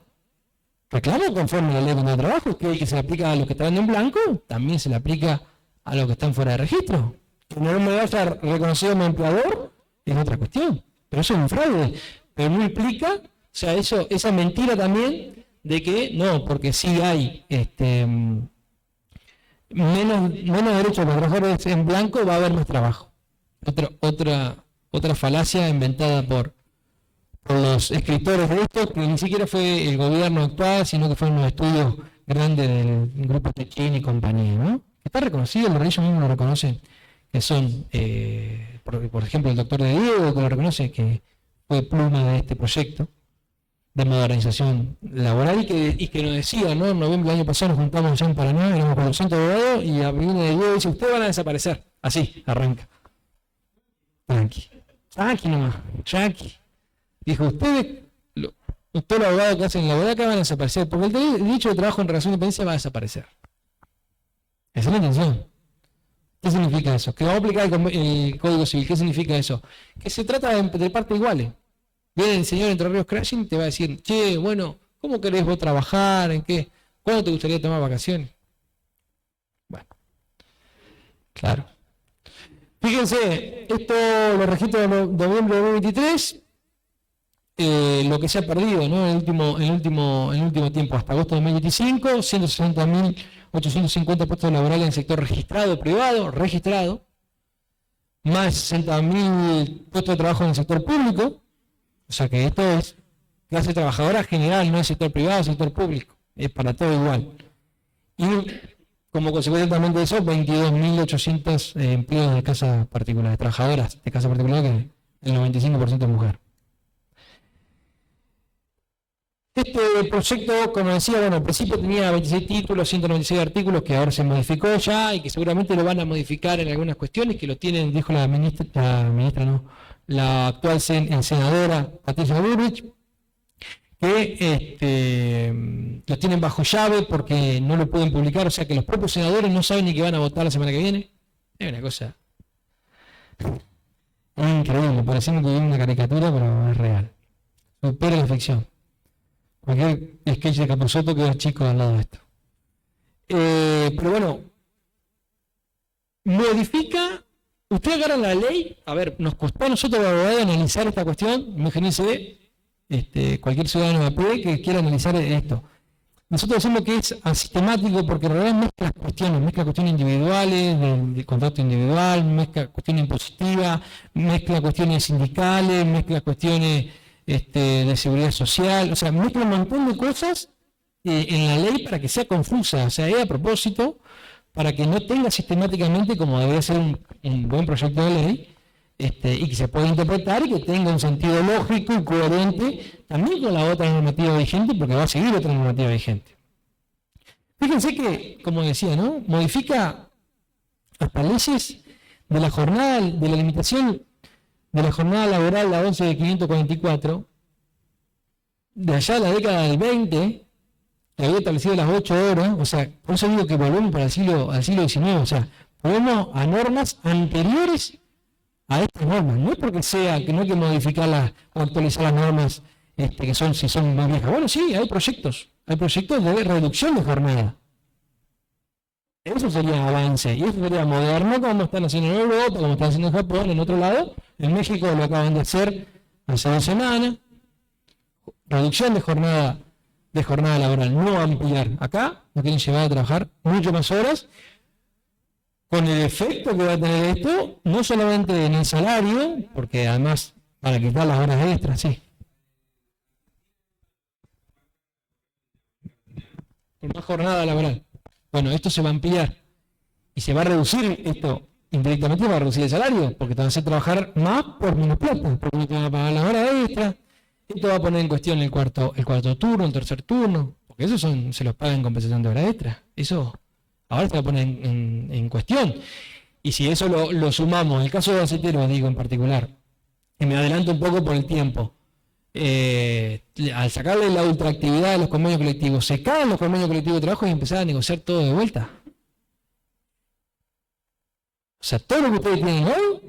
reclamo conforme a la ley contra el trabajo, que se le aplica a los que están en blanco, también se le aplica a los que están fuera de registro. Que no me vaya reconocido mi empleador es otra cuestión, pero eso es un fraude. Pero no implica, o sea, esa mentira también de que no, porque sí hay menos derechos para los trabajadores en blanco, va a haber más trabajo. Otra falacia inventada por los escritores de esto, que ni siquiera fue el gobierno actual, sino que fueron los estudios grandes del grupo Techin y compañía, ¿no? Está reconocido, ellos mismos lo reconocen, que son, por ejemplo, el doctor de Diego, que lo reconoce, que fue pluma de este proyecto de modernización laboral y que nos decía, ¿no? En noviembre del año pasado nos juntamos allá en Paraná, éramos 400 abogados, y a viene de Diego y dice, ustedes van a desaparecer. Así, arranca. Tranqui nomás, tranqui. Dijo, ustedes, todos los abogados que hacen laboral acá van a desaparecer, porque el derecho de trabajo en relación de dependencia va a desaparecer. Esa es la intención. ¿Qué significa eso? Que vamos a aplicar el Código Civil. ¿Qué significa eso? Que se trata de partes iguales. Viene el señor Entre Ríos Crashing y te va a decir, che, bueno, ¿cómo querés vos trabajar? ¿En qué? ¿Cuándo te gustaría tomar vacaciones? Bueno, claro. Fíjense, esto lo registro de noviembre de 2023. Lo que se ha perdido, ¿no? en el último tiempo, hasta agosto de 2025, 160.850 puestos laborales en el sector registrado, privado, registrado, más 60.000 puestos de trabajo en el sector público, o sea que esto es clase trabajadora general, no es sector privado, sector público, es para todo igual. Y como consecuencia también de eso, 22.800 empleos de casa particular, de trabajadoras de casa particular, que el 95% es mujer. Este proyecto, como decía, bueno, al principio tenía 26 títulos, 196 artículos, que ahora se modificó ya y que seguramente lo van a modificar en algunas cuestiones, que lo tienen, dijo la actual senadora Patricia Bullrich, que lo tienen bajo llave porque no lo pueden publicar, o sea que los propios senadores no saben ni que van a votar la semana que viene. Es una cosa increíble, pareciendo que es una caricatura, pero es real. Supera la ficción. cualquier sketch de Capusotto queda chico al lado de esto. Pero bueno, modifica, usted agarra la ley, a ver, nos costó a nosotros la abogada analizar esta cuestión, imagínense, cualquier ciudadano de a pie que quiera analizar esto. Nosotros decimos que es asistemático porque en realidad mezcla cuestiones individuales, del contrato individual, mezcla cuestiones impositivas, mezcla cuestiones sindicales, mezcla cuestiones de seguridad social, o sea, mezcla un montón de cosas en la ley para que sea confusa, o sea, es a propósito, para que no tenga sistemáticamente, como debería ser un buen proyecto de ley, y que se pueda interpretar y que tenga un sentido lógico y coherente también con la otra normativa vigente, porque va a seguir otra normativa vigente. Fíjense que, como decía, ¿no? Modifica hasta leyes de la jornada, de la limitación de la jornada laboral, la 11 de 544, de allá de la década del 20, que había establecido las 8 horas, o sea, por eso digo que volvemos para al siglo XIX, o sea, volvemos a normas anteriores a estas normas, no es porque sea que no hay que modificarlas o actualizar las normas que son, si son más viejas. Bueno, sí, hay proyectos de reducción de jornada. Eso sería avance, y eso sería moderno, como están haciendo en Europa, como están haciendo en Japón, en otro lado. En México lo acaban de hacer hace 2 semanas. Reducción de jornada laboral, no ampliar. Acá nos quieren llevar a trabajar mucho más horas, con el efecto que va a tener esto, no solamente en el salario, porque además para quitar las horas extras, sí. Por más jornada laboral. Bueno, esto se va a ampliar y se va a reducir esto, indirectamente va a reducir el salario, porque te van a hacer trabajar más por menos plata, porque no te van a pagar las horas extras. Esto va a poner en cuestión el cuarto turno, el tercer turno, porque eso se los paga en compensación de horas extras. Eso ahora se va a poner en cuestión. Y si eso lo sumamos, el caso de Aceitero, digo en particular, y me adelanto un poco por el tiempo, al sacarle la ultraactividad de los convenios colectivos, se caen los convenios colectivos de trabajo y empezar a negociar todo de vuelta. O sea, todo lo que ustedes tienen hoy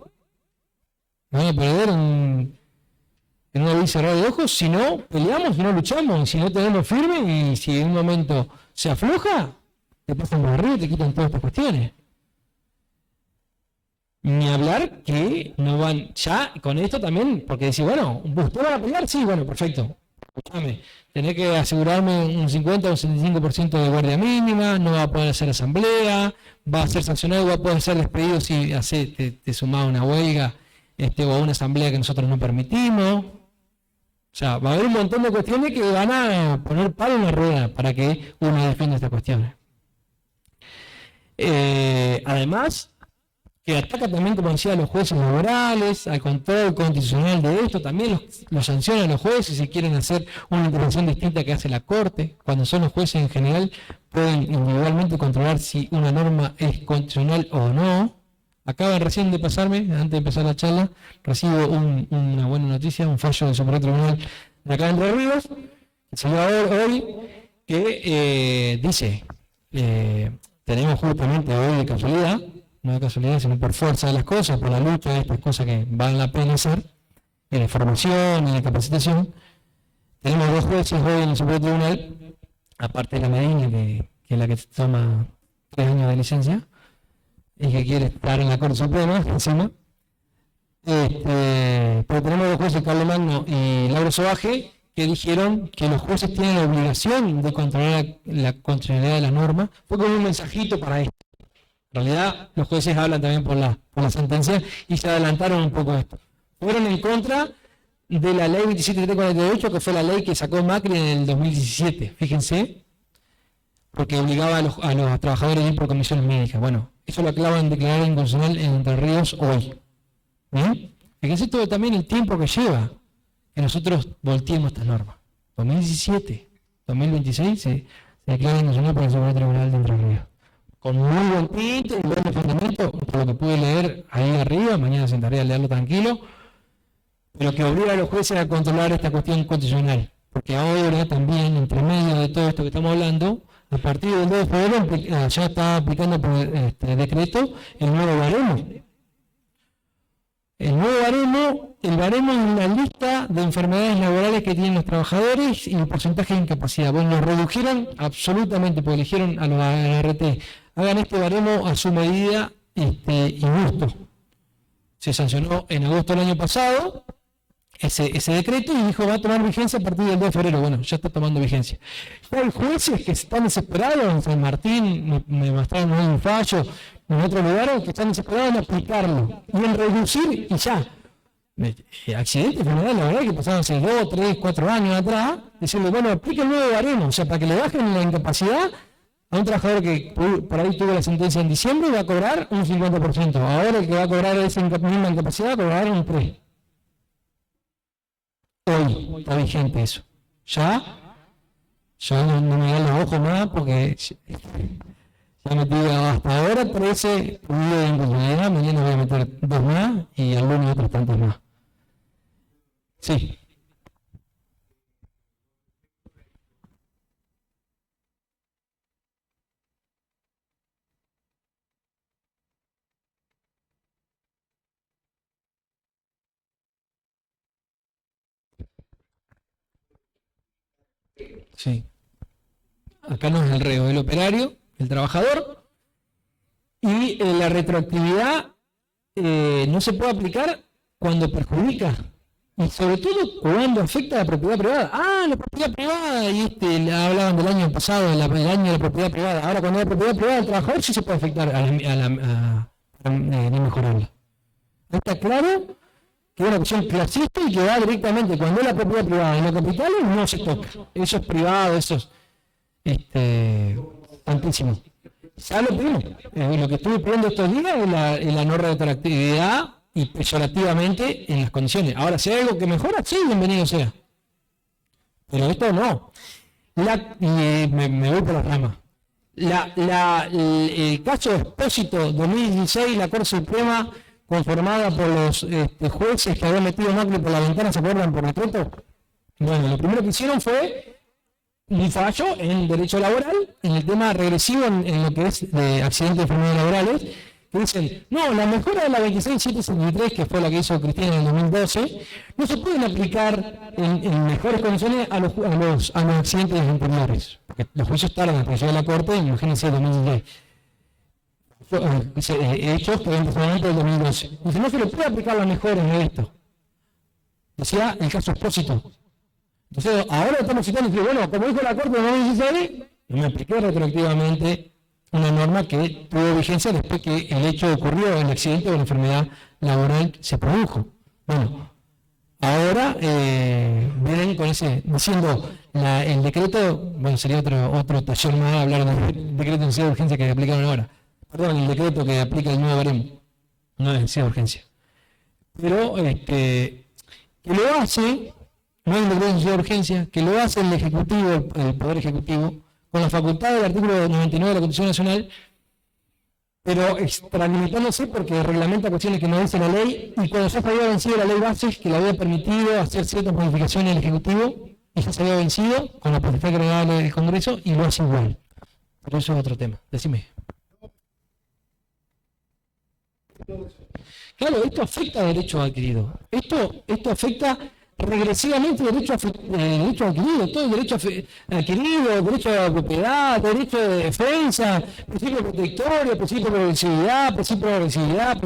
van a perder en un abrir y cerrar de ojos si no peleamos, si no luchamos, si no tenemos firme, y si en un momento se afloja, te pasan por arriba y te quitan todas estas cuestiones. Ni hablar que no van ya con esto también, porque decir, bueno, ¿ustedes van a pelear? Sí, bueno, perfecto. Escúchame, tenés que asegurarme un 50 o un 75% de guardia mínima, no va a poder hacer asamblea, va a ser sancionado, va a poder ser despedido si te sumás a una huelga o a una asamblea que nosotros no permitimos. O sea, va a haber un montón de cuestiones que van a poner palo en la rueda para que uno defienda estas cuestiones. Además, que ataca también, como decía, a los jueces laborales, al control constitucional de esto, también los sanciona a los jueces si quieren hacer una intervención distinta que hace la Corte. Cuando son los jueces en general, pueden individualmente controlar si una norma es constitucional o no. Acaban recién de pasarme, antes de empezar la charla, recibo una buena noticia, un fallo del Supremo Tribunal de acá de Entre Ríos, que salió hoy, que dice, tenemos justamente hoy de casualidad, no de casualidad, sino por fuerza de las cosas, por la lucha de estas cosas que valen la pena hacer, en la formación y en la capacitación. Tenemos 2 jueces hoy en el Supremo Tribunal, aparte de la Medina, que es la que toma 3 años de licencia, y que quiere estar en la Corte Suprema, encima. Pero tenemos 2 jueces, Carlos Magno y Lauro Sobaje, que dijeron que los jueces tienen la obligación de controlar la constitucionalidad de la norma. Fue como un mensajito para esto. En realidad, los jueces hablan también por la sentencia y se adelantaron un poco a esto. Fueron en contra de la ley 27348, que fue la ley que sacó Macri en el 2017, fíjense, porque obligaba a los trabajadores a ir por comisiones médicas. Bueno, eso lo acaban de declarar inconstitucional en Entre Ríos hoy. ¿Bien? Fíjense todo también el tiempo que lleva que nosotros volteemos estas normas. 2017, 2026 se declara inconstitucional por el Supremo Tribunal de Entre Ríos. Con muy buen tinte y buen fundamento, por lo que pude leer ahí arriba, mañana sentaré a leerlo tranquilo, pero que obliga a los jueces a controlar esta cuestión constitucional. Porque ahora también, entre medio de todo esto que estamos hablando, a partir del 2 de febrero ya está aplicando por decreto el nuevo baremo. El baremo es una lista de enfermedades laborales que tienen los trabajadores y el porcentaje de incapacidad. Bueno, lo redujeron absolutamente, porque eligieron a la RT. Hagan este baremo a su medida y gusto. Se sancionó en agosto del año pasado ese decreto y dijo va a tomar vigencia a partir del 2 de febrero. Bueno, ya está tomando vigencia. Ya hay jueces que están desesperados, en San Martín me mostraron un fallo, en otros lugares que están desesperados en aplicarlo y en reducir y ya. Accidentes, enfermedades laborales que pasaban hace 2, 3, 4 años atrás, decirle, bueno, aplique el nuevo baremo, o sea, para que le bajen la incapacidad a un trabajador que por ahí tuvo la sentencia en diciembre va a cobrar un 50%. Ahora el que va a cobrar esa misma incapacidad va a cobrar un 3%. Hoy está vigente eso. Ya no me dan los ojos más porque ya metí hasta ahora 13 pedidos de incontinuidad, mañana voy a meter 2 más y al lunes otros tantos más. Sí. Sí. Acá no es el reo, el operario, el trabajador. Y la retroactividad no se puede aplicar cuando perjudica. Y sobre todo cuando afecta a la propiedad privada. La propiedad privada, y hablaban del año pasado, el año de la propiedad privada. Ahora cuando hay propiedad privada del trabajador sí se puede afectar a no mejorarla. Está claro que es una cuestión clasista y que va directamente, cuando es la propiedad privada en los capitales, no se toca. Eso es privado, eso es tantísimo. Ya lo pedimos. Lo que estuve pidiendo estos días es la no retroactividad y peyorativamente en las condiciones. Ahora, si hay algo que mejora, sí, bienvenido sea. Pero esto no. Me voy por las ramas. El caso Expósito 2016, la Corte Suprema, conformada por los jueces que habían metido Macri por la ventana, ¿se acuerdan? Por decreto. Bueno, lo primero que hicieron fue un fallo en derecho laboral, en el tema regresivo, en lo que es de accidentes de enfermedades laborales, que dicen, no, la mejora de la 26773, que fue la que hizo Cristina en el 2012, no se pueden aplicar en mejores condiciones a los accidentes anteriores, porque los juicios tardan hasta que llegue a la Corte, imagínense el 2016. Hechos que ven antes del 2012. Dice, no se le puede aplicar las mejores de esto. Decía el caso Expósito. Entonces, ahora estamos citando y dice, bueno, como dijo la Corte en 2016, me apliqué retroactivamente una norma que tuvo vigencia después que el hecho ocurrió, el accidente o la enfermedad laboral se produjo. Bueno, ahora vienen con diciendo el decreto, bueno, sería otro taller más hablar del decreto de necesidad de urgencia que aplicaron ahora. Perdón, el decreto que aplica el nuevo baremo, no es necesidad de urgencia. Pero que lo hace, no es un decreto de necesidad de urgencia, que lo hace el Ejecutivo, el Poder Ejecutivo, con la facultad del artículo 99 de la Constitución Nacional, pero extralimitándose porque reglamenta cuestiones que no dice la ley, y cuando ya se había vencido la ley base, que le había permitido hacer ciertas modificaciones al Ejecutivo, y ya se había vencido con la potestad agregada del Congreso, y lo hace igual. Pero eso es otro tema. Decime. Claro, esto afecta a derechos adquiridos. Esto afecta regresivamente derecho adquirido, todo el derecho adquirido, derecho a la propiedad, derecho de defensa, principio protectorio, principio de progresividad, principio de renunciabilidad,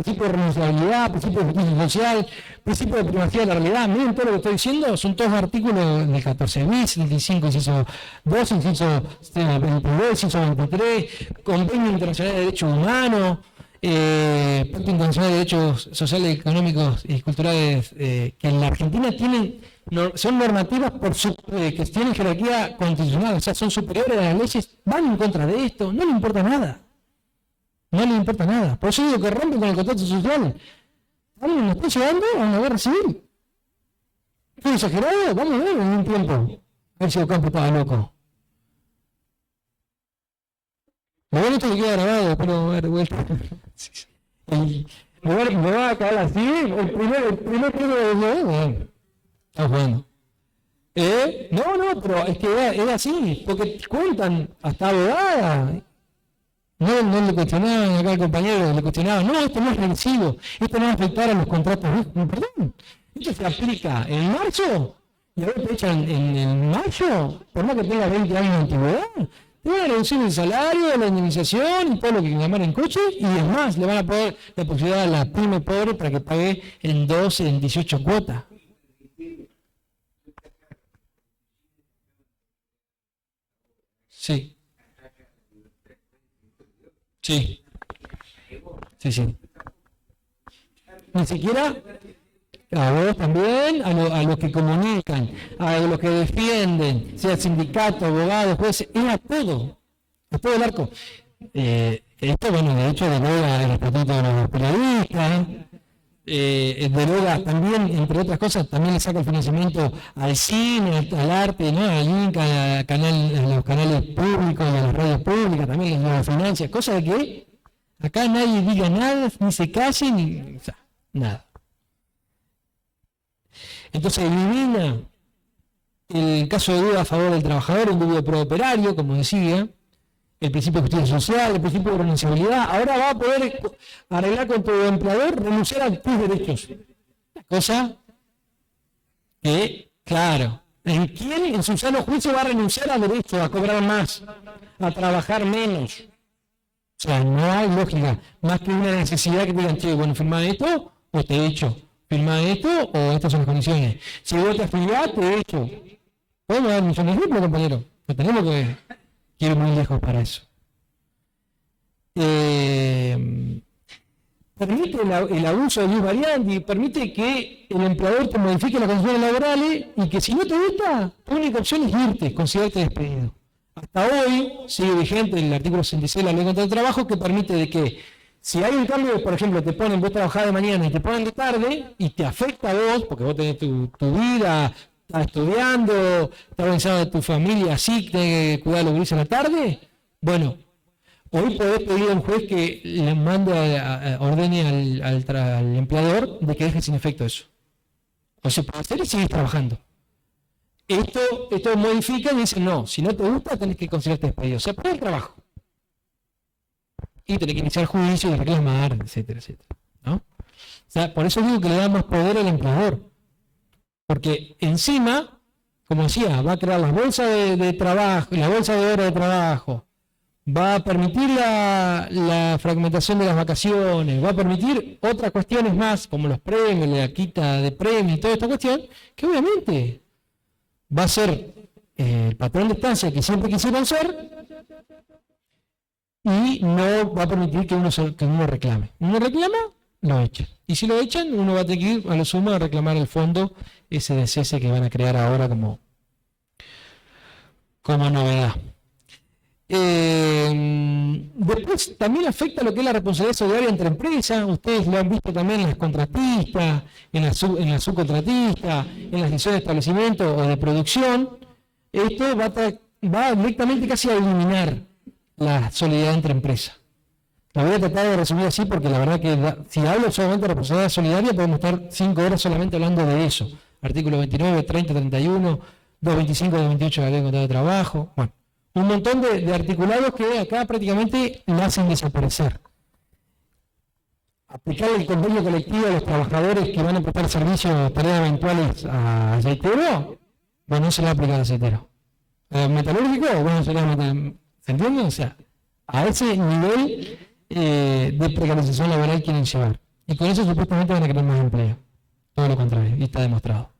principio de justicia social, principio de primacía de la realidad. Miren todo lo que estoy diciendo, son todos artículos del 14 bis, del 15, inciso 2, inciso 22, inciso 23, Convenio Internacional de Derechos Humanos, Pacto Internacional de Derechos Sociales, Económicos y Culturales, que en la Argentina son normativas que tienen jerarquía constitucional, o sea, son superiores a las leyes, van en contra de esto, no le importa nada. No le importa nada. Por eso digo que rompen con el contrato social. Nos está llevando a una guerra civil. ¿Es exagerado? Vamos a ver en un tiempo. A ver si Ocampo estaba loco. Lo bueno esto que queda grabado, pero a ver, vuelta. Me va a caer así, el primer tiro de está jugando. No, pero es que es así, porque cuentan hasta abogada. No le cuestionaban acá al compañero, le cuestionaban, no, esto no es regresivo, esto no va a afectar a los contratos. Perdón, esto se aplica en marzo y ahora te echan en mayo, por más que tenga 20 años de antigüedad, te van a reducir el salario, la indemnización y todo lo que llamar en coche, y es más, le van a poner la posibilidad a la pyme pobre para que pague en 12, en 18 cuotas. Sí. Sí. Sí. Ni siquiera a vos también, a los que comunican, a los que defienden, sea sindicato, abogados, jueces, es a todo el arco. Esto, bueno, de hecho, deroga el estatuto de los periodistas, deroga también, entre otras cosas, también le saca el financiamiento al cine, al arte, ¿no? Al Inca, a los canales públicos, a las radios públicas, también les financia, cosa de que acá nadie diga nada, ni se calle, ni, o sea, nada. Entonces elimina el caso de duda a favor del trabajador, un dubio pro-operario, como decía, el principio de justicia social, el principio de renunciabilidad. Ahora va a poder arreglar con tu empleador, renunciar a tus derechos. Cosa que, claro, ¿en quién en su sano juicio va a renunciar a derechos, a cobrar más, a trabajar menos? O sea, no hay lógica, más que una necesidad que digan, che, bueno, firma esto o te echo. Firma esto o estas son las condiciones. Si vos te afiliás, te echo. Podemos dar millones de ejemplos, compañero. No tenemos que ir muy lejos para eso. Permite el abuso de luz variante, permite que el empleador te modifique las condiciones laborales y que si no te gusta, tu única opción es irte, considerarte despedido. Hasta hoy sigue vigente el artículo 66 de la Ley contra el Trabajo, que permite de que si hay un cambio, por ejemplo, te ponen, vos trabajás de mañana y te ponen de tarde y te afecta a vos, porque vos tenés tu vida, estás estudiando, estás organizado tu familia, así, tenés que cuidar a los gurises a la tarde, bueno, hoy podés pedir a un juez que le mande, ordene al empleador de que deje sin efecto eso. O se puede hacer y sigues trabajando. Esto modifica y dice, no, si no te gusta tenés que considerarte despedido, o sea, para el trabajo. Y tenés que iniciar juicio y reclamar, etcétera, etcétera, ¿no? O sea, por eso digo que le da más poder al empleador. Porque encima, como decía, va a crear las bolsas de trabajo, la bolsa de horas de trabajo, va a permitir la fragmentación de las vacaciones, va a permitir otras cuestiones más, como los premios, la quita de premios y toda esta cuestión, que obviamente va a ser el patrón de estancia que siempre quisieron ser, y no va a permitir que uno reclame. Uno reclama, lo echan. Y si lo echan, uno va a tener que ir a lo sumo a reclamar el fondo SDCS que van a crear ahora como novedad. Después también afecta lo que es la responsabilidad solidaria entre empresas. Ustedes lo han visto también en las contratistas, en la subcontratista, en las decisiones de establecimiento o de producción. Esto va directamente casi a eliminar la solidaridad entre empresas. La voy a tratar de resumir así porque la verdad que si hablo solamente de responsabilidad solidaria podemos estar 5 horas solamente hablando de eso. Artículo 29, 30, 31, 225, 228 de la Ley de Contrato de Trabajo. Bueno, un montón de articulados que acá prácticamente la hacen desaparecer. Aplicar el convenio colectivo a los trabajadores que van a prestar servicios, tareas eventuales a aceitero, bueno, no se le va a aplicar al aceitero. Metalúrgico, bueno, se le va a meter. ¿Se entiende? O sea, a ese nivel de precarización laboral quieren llevar. Y con eso supuestamente van a crear más empleo. Todo lo contrario, y está demostrado.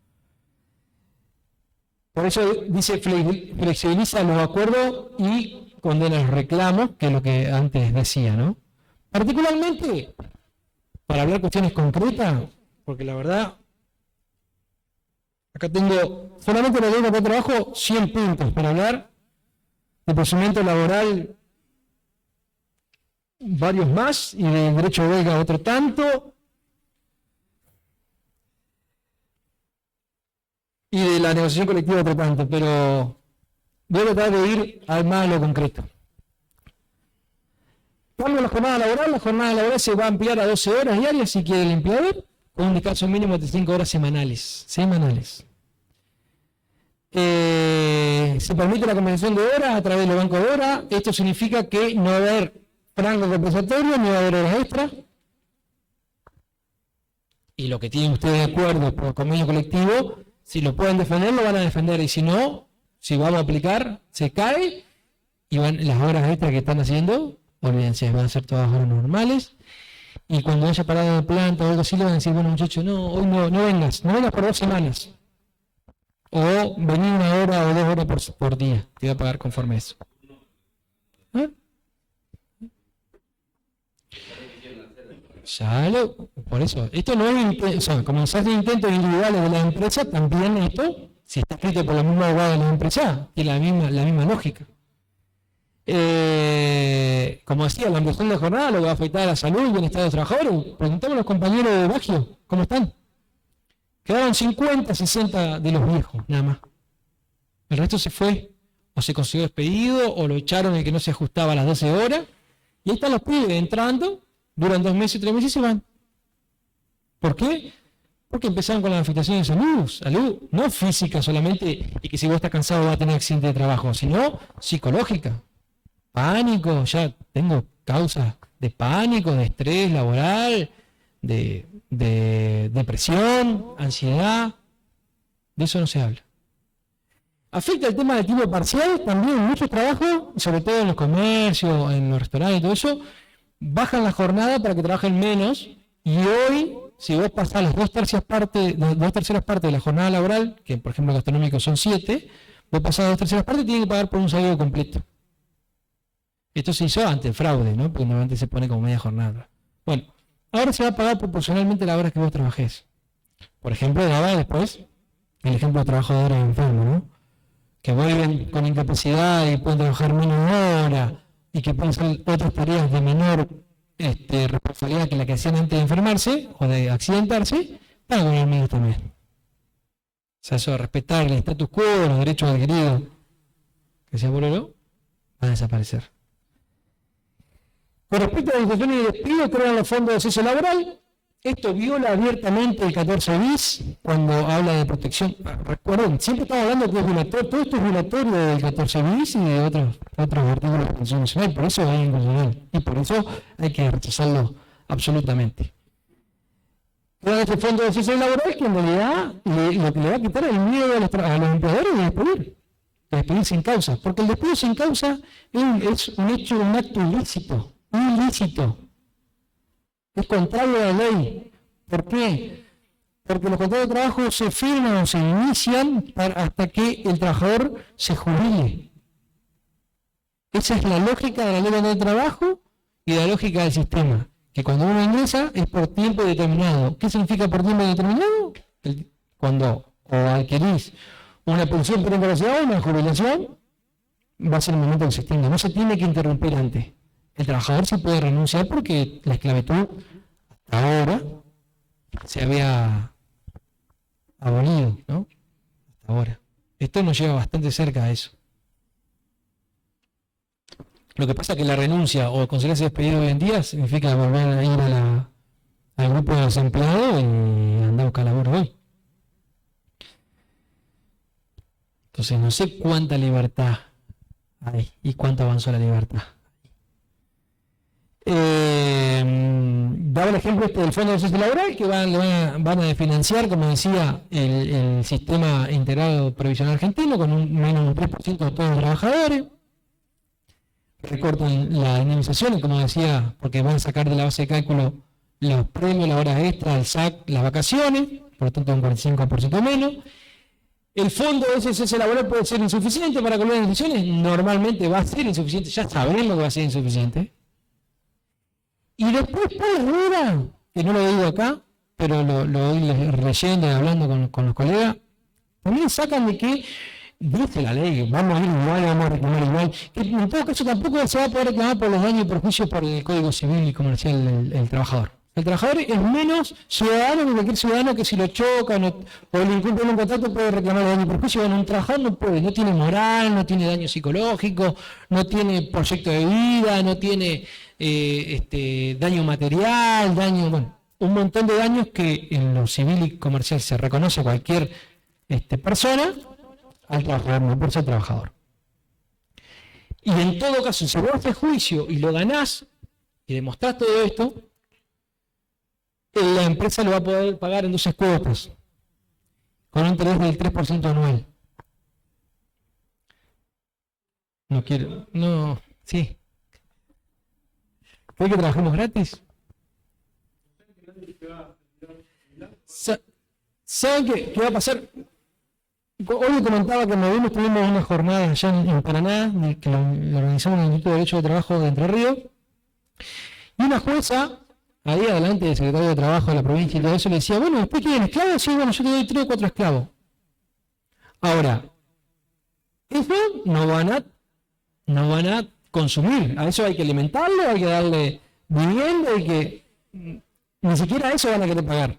Por eso dice, flexibiliza los acuerdos y condena los reclamos, que es lo que antes decía, ¿no? Particularmente, para hablar cuestiones concretas, porque la verdad, acá tengo solamente la Ley de Trabajo 100 puntos para hablar. De procedimiento laboral, varios más, y de derecho de huelga otro tanto, y de la negociación colectiva otro tanto, pero voy a tratar de ir al más a lo concreto. Cambio la jornada laboral se va a ampliar a 12 horas diarias si quiere el empleador, con un descanso mínimo de 5 horas semanales. Se permite la convención de horas a través del banco de horas. Esto significa que no va a haber franco compensatorio, no va a haber horas extra. Y lo que tienen ustedes de acuerdo por convenio colectivo, si lo pueden defender, lo van a defender. Y si no, si vamos a aplicar, se cae y van las horas extras que están haciendo, olvídense, van a ser todas horas normales. Y cuando haya parado de planta o algo así, le van a decir, bueno muchachos, no, hoy no vengas por 2 semanas. O vení 1 hora o 2 horas por día, te voy a pagar conforme a eso. ¿Eh? Por eso, esto no es, o sea, como se hacen intentos individuales de la empresa, también esto, si está escrito por la misma abogada de la empresa, tiene la misma lógica. Como decía, la ampliación de jornada lo que va a afectar a la salud y el bienestar de los trabajadores. Preguntamos a los compañeros de Bagio, ¿cómo están? Quedaron 50, 60 de los viejos, nada más. El resto se fue, o se consiguió despedido, o lo echaron el que no se ajustaba a las 12 horas, y ahí están los pibes entrando, duran 2 meses, 3 meses y se van. ¿Por qué? Porque empezaron con las afectaciones de salud no física solamente, y que si vos estás cansado vas a tener accidente de trabajo, sino psicológica. Pánico, ya tengo causas de pánico, de estrés laboral, de depresión, ansiedad. De eso no se habla. Afecta el tema del tiempo parcial, también en muchos trabajos, sobre todo en los comercios, en los restaurantes y todo eso, bajan la jornada para que trabajen menos, y hoy, si vos pasás las 2/3 partes de la jornada laboral, que por ejemplo gastronómico son 7, vos pasás las 2/3 partes y tienen que pagar por un salario completo. Esto se hizo ante el fraude, ¿no? Porque normalmente se pone como media jornada. Bueno, ahora se va a pagar proporcionalmente a la hora que vos trabajés. Por ejemplo, daba después el ejemplo de trabajadores enfermos, ¿no? Que vuelven con incapacidad y pueden trabajar menos horas y que pueden hacer otras tareas de menor responsabilidad que la que hacían antes de enfermarse o de accidentarse, para ganar menos también. O sea, eso de respetar el status quo, los derechos adquiridos, que sea Bololo, van a desaparecer. Con respecto a las instituciones de despido, crean los fondos de cese laboral. Esto viola abiertamente el 14 bis cuando habla de protección. Recuerden, siempre estamos hablando que es violatorio, todo esto es violatorio del 14 bis y de otros artículos de la Constitución Nacional, por eso es inconstitucional y por eso hay que rechazarlo absolutamente. Crean este fondo de cese laboral que en realidad lo que le va a quitar es el miedo a los empleadores de despedir sin causa, porque el despido sin causa es un acto ilícito. Es contrario a la ley. ¿Por qué? Porque los contratos de trabajo se firman o se inician hasta que el trabajador se jubile. Esa es la lógica de la ley de trabajo y la lógica del sistema. Que cuando uno ingresa es por tiempo determinado. ¿Qué significa por tiempo determinado? Cuando o adquirís una pensión por incapacidad o una jubilación, va a ser el momento que se extinga. No se tiene que interrumpir antes. El trabajador se puede renunciar porque la esclavitud hasta ahora se había abolido, ¿no? Hasta ahora. Esto nos lleva bastante cerca a eso. Lo que pasa es que la renuncia o considerarse despedido hoy en día significa volver a ir al grupo de los empleados y andar a buscar laburo hoy. Entonces no sé cuánta libertad hay y cuánto avanzó la libertad. Daba el ejemplo del Fondo de Cese Laboral que van a financiar, como decía, el sistema integrado previsional argentino con un menos un 3% de todos los trabajadores. Recortan las indemnizaciones, como decía, porque van a sacar de la base de cálculo los premios, las horas extras, el SAC, las vacaciones, por lo tanto un 45% menos. El fondo de ese cese laboral puede ser insuficiente para cubrir las indemnizaciones, normalmente va a ser insuficiente, ya sabemos que va a ser insuficiente. Y después por arriba, que no lo digo acá, pero lo voy leyendo y hablando con los colegas, también sacan de que, dice la ley, vamos a ir igual, vamos a reclamar igual, que en todo caso tampoco se va a poder reclamar por los daños y perjuicios por el Código Civil y Comercial el trabajador. El trabajador es menos ciudadano que cualquier ciudadano que si lo chocan o le incumplen un contrato puede reclamar daño y perjuicio. Bueno, un trabajador no puede, no tiene moral, no tiene daño psicológico, no tiene proyecto de vida, no tiene daño material, bueno, un montón de daños que en lo civil y comercial se reconoce a cualquier persona, al trabajador, no por ser trabajador. Y en todo caso, si vos haces juicio y lo ganás, y demostrás todo esto, la empresa lo va a poder pagar en 12 cuotas, con un interés del 3% anual. No quiero, no, sí. ¿Cree que trabajemos gratis? ¿Saben qué va a pasar? Hoy me comentaba que en noviembre tuvimos una jornada allá en Paraná, que lo organizamos en el Instituto de Derecho de Trabajo de Entre Ríos, y una jueza, ahí adelante del secretario de Trabajo de la provincia y todo eso, le decía, bueno, ¿después quieren esclavos? Sí, bueno, yo te doy 3 o 4 esclavos. Ahora, eso no van a consumir, a eso hay que alimentarlo, hay que darle vivienda, ni siquiera eso van a querer pagar.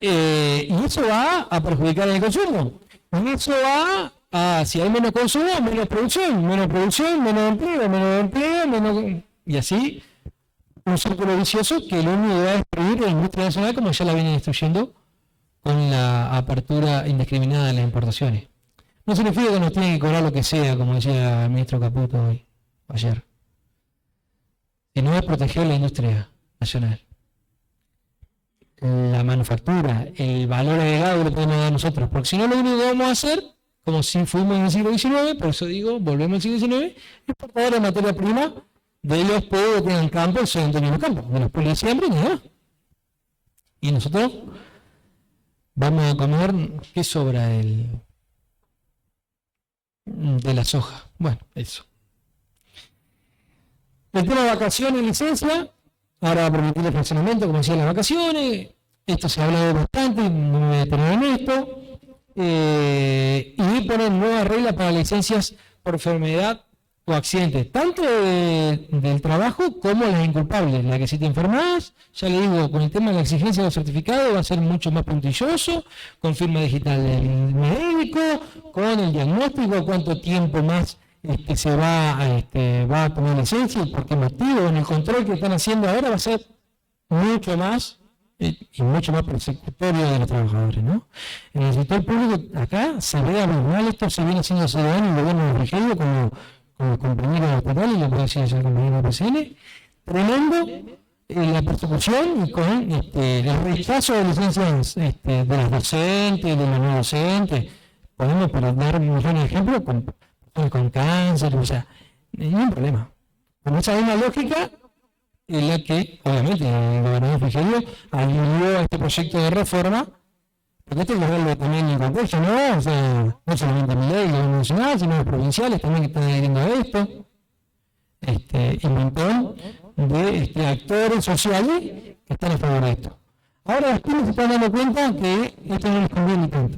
Y eso va a perjudicar el consumo. Y eso va a, si hay menos consumo, menos producción, menos empleo, y así un círculo vicioso que lo único que va a destruir la industria nacional como ya la viene destruyendo con la apertura indiscriminada de las importaciones. No significa que nos tienen que cobrar lo que sea, como decía el ministro Caputo hoy, ayer. Sino es proteger la industria nacional. La manufactura, el valor agregado que le podemos dar nosotros, porque si no lo único que vamos a hacer, como si fuimos en el siglo XIX, por eso digo, volvemos al siglo XIX, exportadores de materia prima de los pueblos que tengan campo, son de los campos, de los pueblos de siempre y nada. Y nosotros vamos a comer, ¿qué sobra de la soja? Bueno, eso. El tema de vacaciones y licencia. Ahora va a permitir el fraccionamiento, como decía, las vacaciones. Esto se ha hablado bastante, no me voy a detener en esto. Y poner nuevas reglas para licencias por enfermedad o accidente, tanto del trabajo como las inculpables. La que si te enfermas, ya le digo, con el tema de la exigencia de los certificados va a ser mucho más puntilloso, con firma digital del médico, con el diagnóstico, cuánto tiempo más se va a tomar licencia y por qué motivo. En el control que están haciendo ahora va a ser mucho más y mucho más persecutorio de los trabajadores, ¿no? En el sector público acá se ve abismal, esto se viene haciendo hace años en el gobierno de Frigerio como compañero estatal, y lo puedo decir el compañero de PCN, tremendo la persecución y con el rechazo de licencias de los docentes, de los no docentes. Podemos dar millones de ejemplos con cáncer, o sea, ningún problema. Con esa misma lógica en la que, obviamente, el gobernador Frigerio ayudó a este proyecto de reforma, porque esto hay que verlo también en contexto, ¿no? O sea, no solamente mi ley, el gobierno nacional, sino los provinciales también que están adhiriendo a esto, y un montón de actores sociales que están a favor de esto. Ahora los pymes se están dando cuenta que esto no les conviene tanto.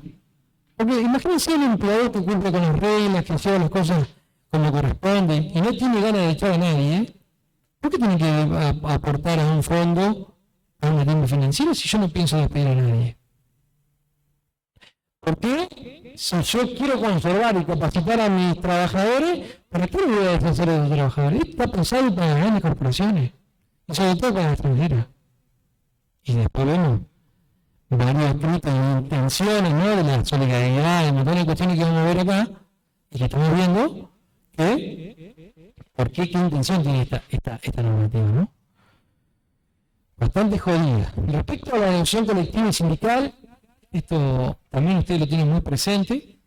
Porque imagínense un empleador que cumple con las reglas, que hace las cosas como corresponden y no tiene ganas de echar a nadie. ¿Por qué tiene que aportar a un fondo, a un organismo financiero, si yo no pienso despedir a nadie? ¿Por qué? Si yo quiero conservar y capacitar a mis trabajadores, ¿para qué le voy a defender a los trabajadores? Está pensado para las grandes corporaciones y sobre todo para las extranjeras. Y después vemos varios escritos de intenciones, ¿no? De la solidaridad, de un montón de cuestiones que vamos a ver acá y que estamos viendo que ¿por qué intención tiene esta normativa, ¿no? Bastante jodida. Respecto a la negociación colectiva y sindical, esto también ustedes lo tienen muy presente.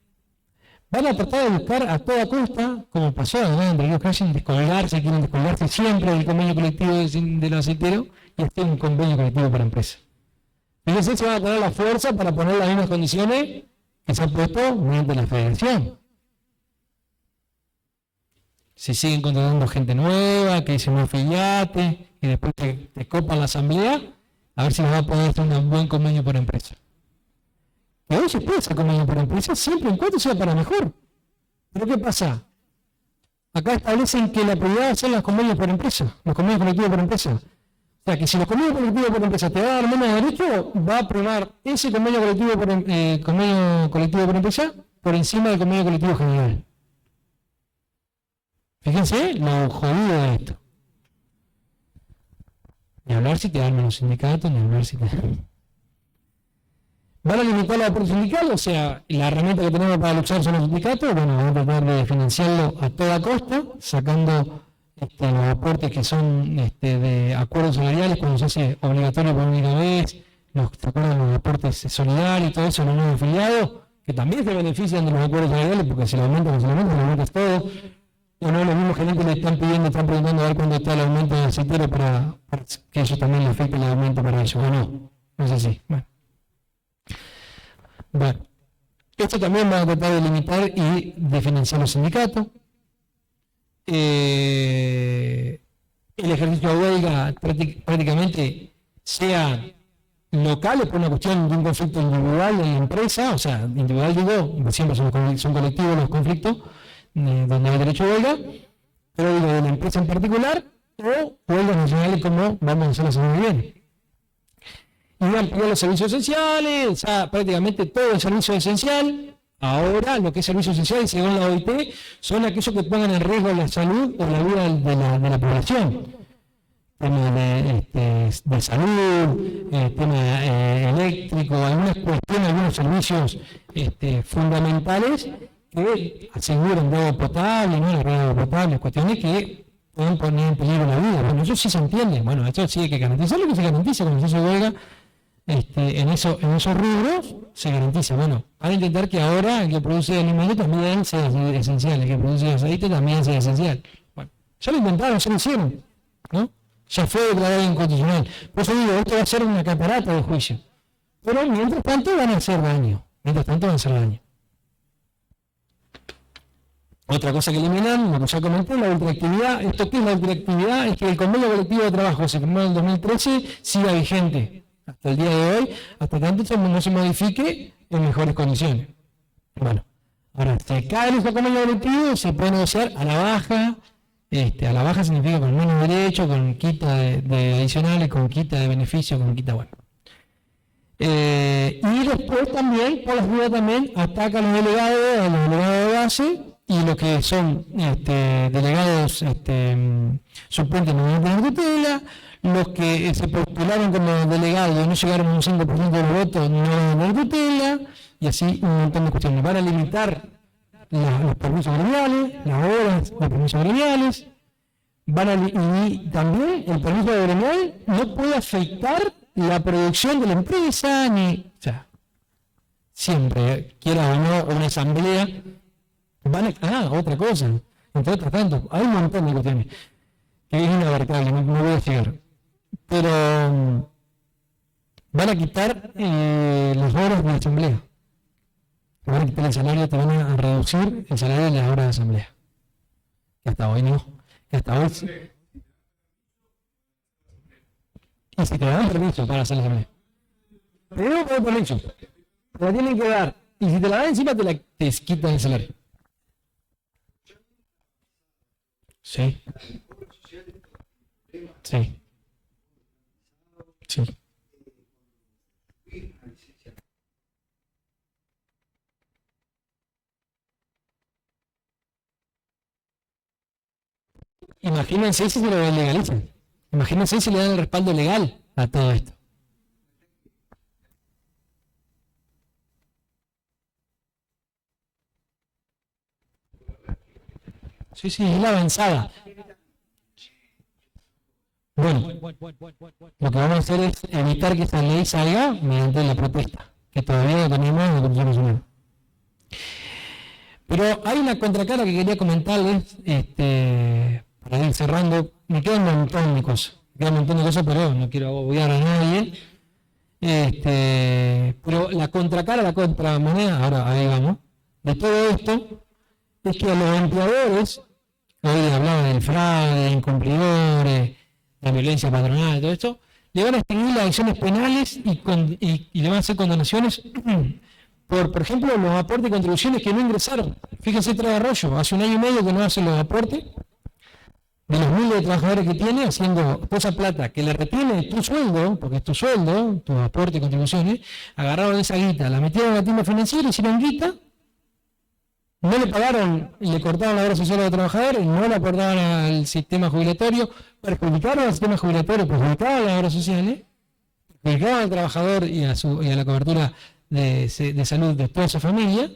Van a tratar de buscar a toda costa, como pasó en Río Calle, quieren descolgarse siempre del convenio colectivo del aceitero y este es un convenio colectivo para empresas. Fíjense, se van a tener la fuerza para poner las mismas condiciones que se han puesto mediante la federación. Si siguen contratando gente nueva, que dicen no afiliate, y después te copan la asamblea, a ver si les va a poder hacer un buen convenio por empresa. Y hoy se puede hacer convenio por empresa siempre y cuando sea para mejor. Pero ¿qué pasa? Acá establecen que la prioridad son los convenios por empresa, los convenios colectivos por empresa. O sea, que si los convenios colectivos por empresa te va a dar menos derecho, va a primar ese convenio colectivo por empresa por encima del convenio colectivo general. Fíjense lo jodido de esto. Ni hablar si te dan menos sindicatos, ni hablar si te dan... ¿Van a limitar la aporte sindical? O sea, la herramienta que tenemos para luchar son los sindicatos. Bueno, vamos a tratar de financiarlo a toda costa, sacando los aportes que son de acuerdos salariales, cuando se hace obligatorio por única vez, ¿se acuerdan los aportes solidarios y todo eso, los nuevos afiliados, que también se benefician de los acuerdos salariales, porque si lo aumentan, no se lo aumentas todo. O no, los mismos gerentes le están pidiendo, están preguntando a ver cuándo está el aumento del aceitero para que eso también le afecte el aumento para ellos, o no. No es así. Bueno, esto también va a tratar de limitar y de financiar los sindicatos. El ejercicio de huelga prácticamente sea local o por una cuestión de un conflicto individual en la empresa, o sea, individual digo, siempre son colectivos los conflictos donde hay derecho a huelga, pero digo de la empresa en particular o huelgas nacionales como vamos a hacer la semana que viene. Y ampliar los servicios esenciales, o sea, prácticamente todo el servicio esencial. Ahora, lo que es servicio esencial, según la OIT, son aquellos que pongan en riesgo la salud o la vida de la población. Tema de salud, tema eléctrico, algunas cuestiones, algunos servicios fundamentales que aseguran de agua potable, ¿no? La red de agua potable, cuestiones que pueden poner en peligro la vida. Bueno, eso sí se entiende. Bueno, esto sí hay que garantizar lo que se garantiza cuando se huelga. En esos rubros se garantiza, bueno, van a intentar que ahora el que produce alimentos también sea esencial, el que produce aceite también sea esencial. Bueno, ya lo intentaron, ya lo hicieron, ¿no? Ya fue declarado inconstitucional. Por eso digo, esto va a ser una catarata de juicio. Pero mientras tanto van a hacer daño. Otra cosa que eliminan, lo que ya comenté, la ultraactividad. ¿Esto qué es la ultraactividad? Es que el convenio colectivo de trabajo se firmó en el 2013, siga vigente hasta el día de hoy, hasta tanto no se modifique en mejores condiciones. Bueno, ahora se cae en ese convenio colectivo, se puede negociar a la baja. A la baja significa con menos derecho, con quita de adicionales, con quita de beneficios, con quita, bueno. Y después también, por las dudas también, ataca a los delegados de base y los que son delegados suplentes no van a tener tutela, los que se postularon como delegados y no llegaron a un 5% de los votos no van a tener tutela, y así un montón de cuestiones. Van a limitar los permisos gremiales, las horas de permisos gremiales, y también el permiso gremial no puede afectar la producción de la empresa, o sea, siempre, quiera o no, una asamblea, otra cosa, entre otras tantas, hay un montón de cuestiones que es inabarcable, no voy a llegar, pero van a quitar las horas de la asamblea. Te van a quitar el salario, te van a reducir el salario de las horas de asamblea. Que hasta hoy no. Que hasta hoy sí. Y si te dan permiso para hacer la asamblea. Primero te dan permiso. Te la tienen que dar. Y si te la dan encima, te quitan el salario. Sí. Sí. Sí. Imagínense si se lo legalizan. Imagínense si le dan el respaldo legal a todo esto. Sí, es la avanzada. Bueno, lo que vamos a hacer es evitar que esta ley salga mediante la protesta, que todavía no tenemos en la Constitución Nacional. Pero hay una contracara que quería comentarles, para ir cerrando. Me queda un montón de cosas, pero no quiero agobiar a nadie. Pero la contracara, la contramoneda, ahora ahí vamos, de todo esto, es que a los empleadores, hoy hablaba del fraude, de incumplidores, la violencia patronal, todo esto, le van a extinguir las acciones penales y le van a hacer condonaciones por ejemplo, los aportes y contribuciones que no ingresaron. Fíjense, Tres Arroyos, hace un año y medio que no hace los aportes, de los miles de trabajadores que tiene, haciendo toda esa plata que le retiene tu sueldo, porque es tu sueldo, tus aportes y contribuciones, agarraron esa guita, la metieron en la timba financiera, hicieron guita, no le pagaron, le cortaron la obra social a los trabajadores, no le aportaban al sistema jubilatorio, perjudicaron al sistema jubilatorio, perjudicaron las obras sociales, perjudicaron al trabajador y a la cobertura de salud de toda su familia,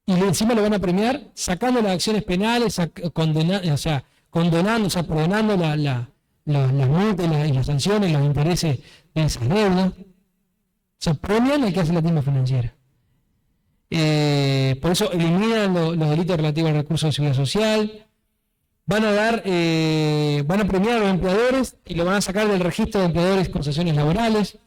y encima lo van a premiar sacando las acciones penales, condonando, o sea, perdonando las multas y las sanciones, los intereses de esas deudas. O sea, premian al que hace la timba financiera. Por eso eliminan los delitos relativos al recurso de seguridad social. Van a premiar a los empleadores y lo van a sacar del registro de empleadores con sanciones laborales.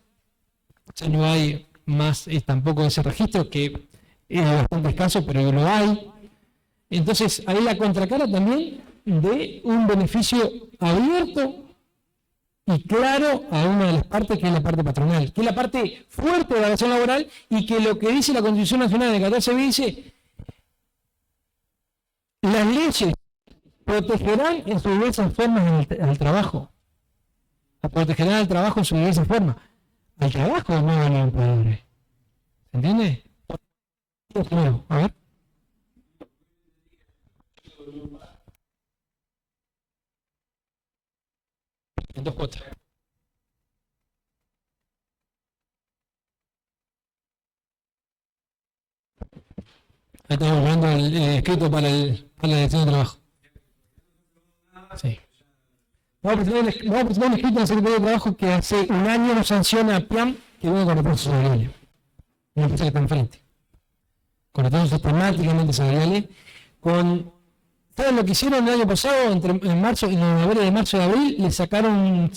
O sea, no hay más tampoco ese registro, que es bastante escaso, pero lo hay. Entonces, ahí la contracara también de un beneficio abierto y claro a una de las partes, que es la parte patronal, que es la parte fuerte de la relación laboral, y que lo que dice la Constitución Nacional de 14 dice: las leyes protegerán en sus diversas formas al trabajo. Protegerán al trabajo en sus diversas formas. Al trabajo no van a los empleadores. ¿Se entiende? A ver. En 2 cuotas. Ahí estamos hablando del escrito para la dirección de trabajo. Sí. Vamos a presentar un escrito en la Secretaría de Trabajo que hace un año nos sanciona a PIAM, que viene con retrasos salariales. Una empresa que está enfrente. Con retrasos sistemáticamente salariales. ¿Saben lo que hicieron el año pasado? En marzo, en noviembre de marzo y abril, le sacaron un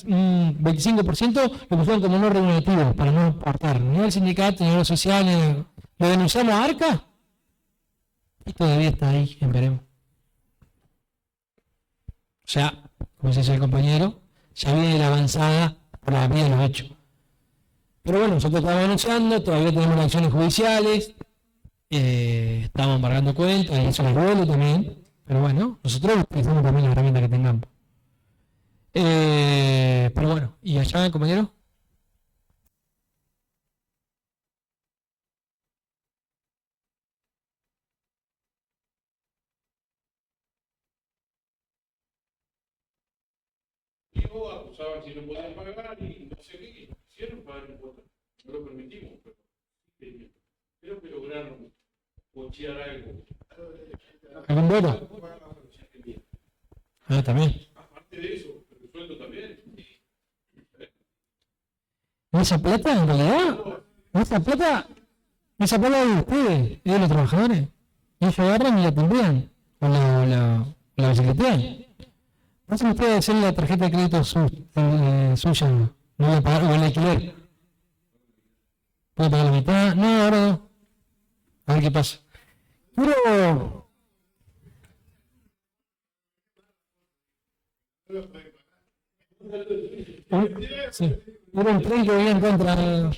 25%, lo pusieron como no remunerativo, para no aportar. Ni al sindicato, ni a los sociales. ¿Lo denunciamos a ARCA? Y todavía está ahí, veremos. Ya, como dice el compañero, ya viene la avanzada por la vía de los hechos. Pero bueno, nosotros estamos anunciando, todavía tenemos las acciones judiciales, estamos embargando cuentas, y eso les duele también. Pero bueno, nosotros utilizamos también las herramientas que tengamos. Pero bueno, ¿y allá, compañero? Acusaban si no podían pagar y no sé qué hicieron, pagar impuestos. No lo permitimos, pero creo que lograron pochear algo. ¿Algún voto? También. Aparte de eso, el sueldo también. ¿Esa plata, en realidad? Esa plata es de ustedes, es de los trabajadores. Ellos agarran y la tendrían, o la bicicletean. Pasen ustedes a hacer la tarjeta de crédito suya, no voy a pagar, o el alquiler. ¿Puedo pagar la mitad? No, ahora no. A ver qué pasa. Quiero... Sí, era un tren que venía en contra.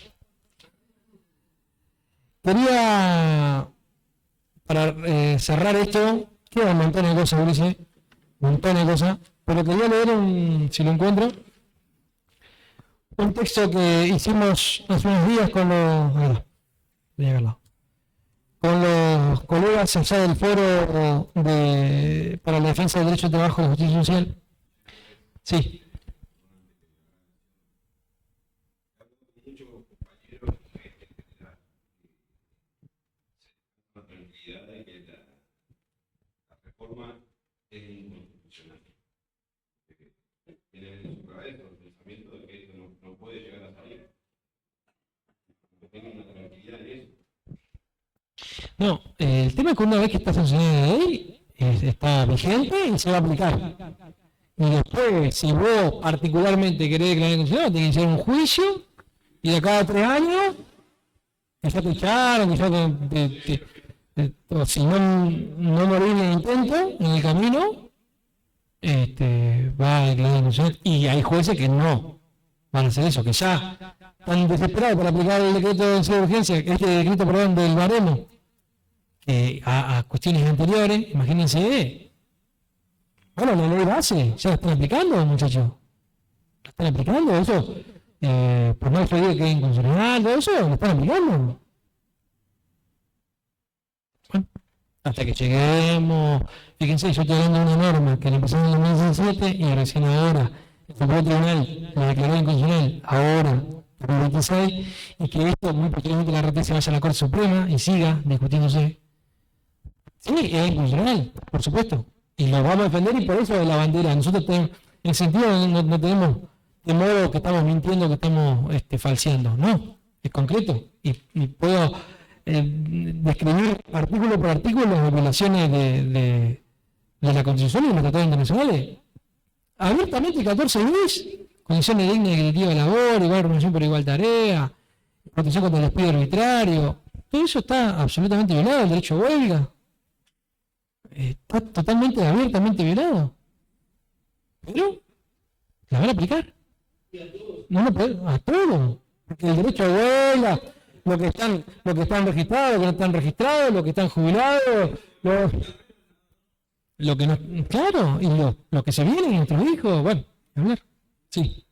Quería, para cerrar esto, queda un montón de cosas, Ulises, un montón de cosas, pero quería leer, si lo encuentro, un texto que hicimos hace unos días con los colegas allá del foro para la defensa del derecho de trabajo y la justicia social. Sí. Muchos compañeros la tranquilidad de que la reforma es inconstitucional. Tienen en su cabeza el pensamiento de que esto no puede llegar a salir. Que tengan una tranquilidad en eso. No, el tema es que una vez que está sancionada la ley, está vigente y se va a aplicar. Y después, si vos particularmente querés declarar inconstitucional, tenés que hacer un juicio, y de cada 3 años, que ya te echaron, que ya o si no morís en el intento, en el camino, va a declarar inconstitucional. Y hay jueces que no van a hacer eso, que ya están desesperados por aplicar el decreto de urgencia, decreto, del baremo, a cuestiones anteriores. Imagínense. Bueno, la ley base, ya la están aplicando, muchachos. La están aplicando, eso, por más que diga que es inconstitucional, todo eso, lo están aplicando. Bueno, hasta que lleguemos, fíjense, yo estoy hablando de una norma que la empezó en el 2017 y recién ahora el Supremo Tribunal la declaró inconstitucional, ahora, 2026, y que esto muy posteriormente la RT se vaya a la Corte Suprema y siga discutiéndose. Sí, es inconstitucional, por supuesto. Y los vamos a defender y por eso es la bandera. Nosotros tenemos, en el sentido no tenemos temor que estamos mintiendo, que estamos falseando. No, es concreto. Y puedo describir artículo por artículo las violaciones de la Constitución y de los tratados internacionales. Abiertamente 14 bis, condiciones dignas y equitativas de labor, igual remuneración por igual tarea, protección contra el despido arbitrario. Todo eso está absolutamente violado, el derecho a huelga. Está totalmente abiertamente violado. Pero la van a aplicar. No, a todo. Porque el derecho a huelga, lo que están registrados, lo que no están registrados, lo que están jubilados, lo que no, claro, y lo que se viene, nuestros hijos, bueno, hablar. Sí.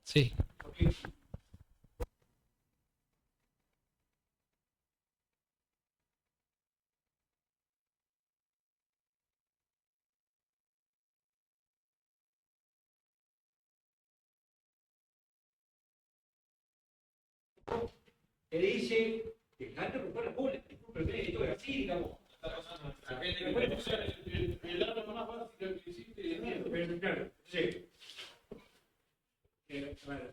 Sí. Que le dice, dejate romper las bolas, discúlpeme, esto es así, digamos. El arma más básica que existe es miedo. Pero claro, sí. Bueno,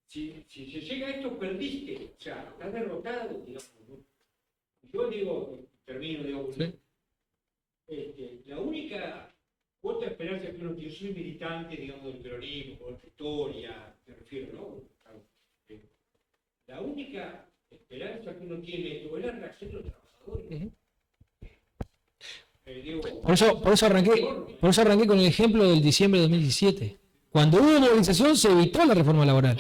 si se llega a esto, perdiste, o sea, estás derrotado, digamos. Yo digo, termino, digo, Sí. La única cuota de esperanza que uno tiene, yo soy militante, digamos, del peronismo, por historia, me refiero, ¿no? La única esperanza que uno tiene es la reacción de los trabajadores. Digo, Por eso arranqué con el ejemplo del diciembre de 2017. Cuando hubo movilización se evitó la reforma laboral.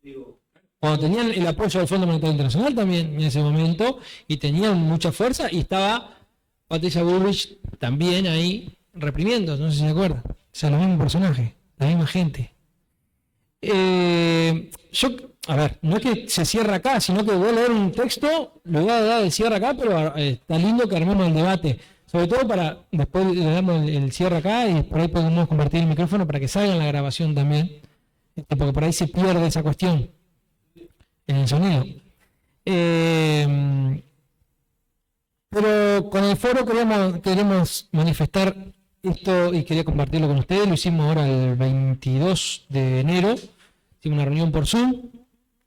digo, Cuando tenían el apoyo del Fondo Monetario Internacional también en ese momento, y tenían mucha fuerza, y estaba Patricia Bullrich también ahí reprimiendo, no sé si se acuerdan. O sea, los mismos personajes, la misma gente. A ver, no es que se cierra acá, sino que voy a leer un texto, lo voy a dar el cierre acá, pero está lindo que armemos el debate. Sobre todo para, después le damos el cierre acá y por ahí podemos compartir el micrófono para que salga en la grabación también, porque por ahí se pierde esa cuestión en el sonido. Pero con el foro queremos manifestar esto y quería compartirlo con ustedes. Lo hicimos ahora el 22 de enero, hicimos una reunión por Zoom.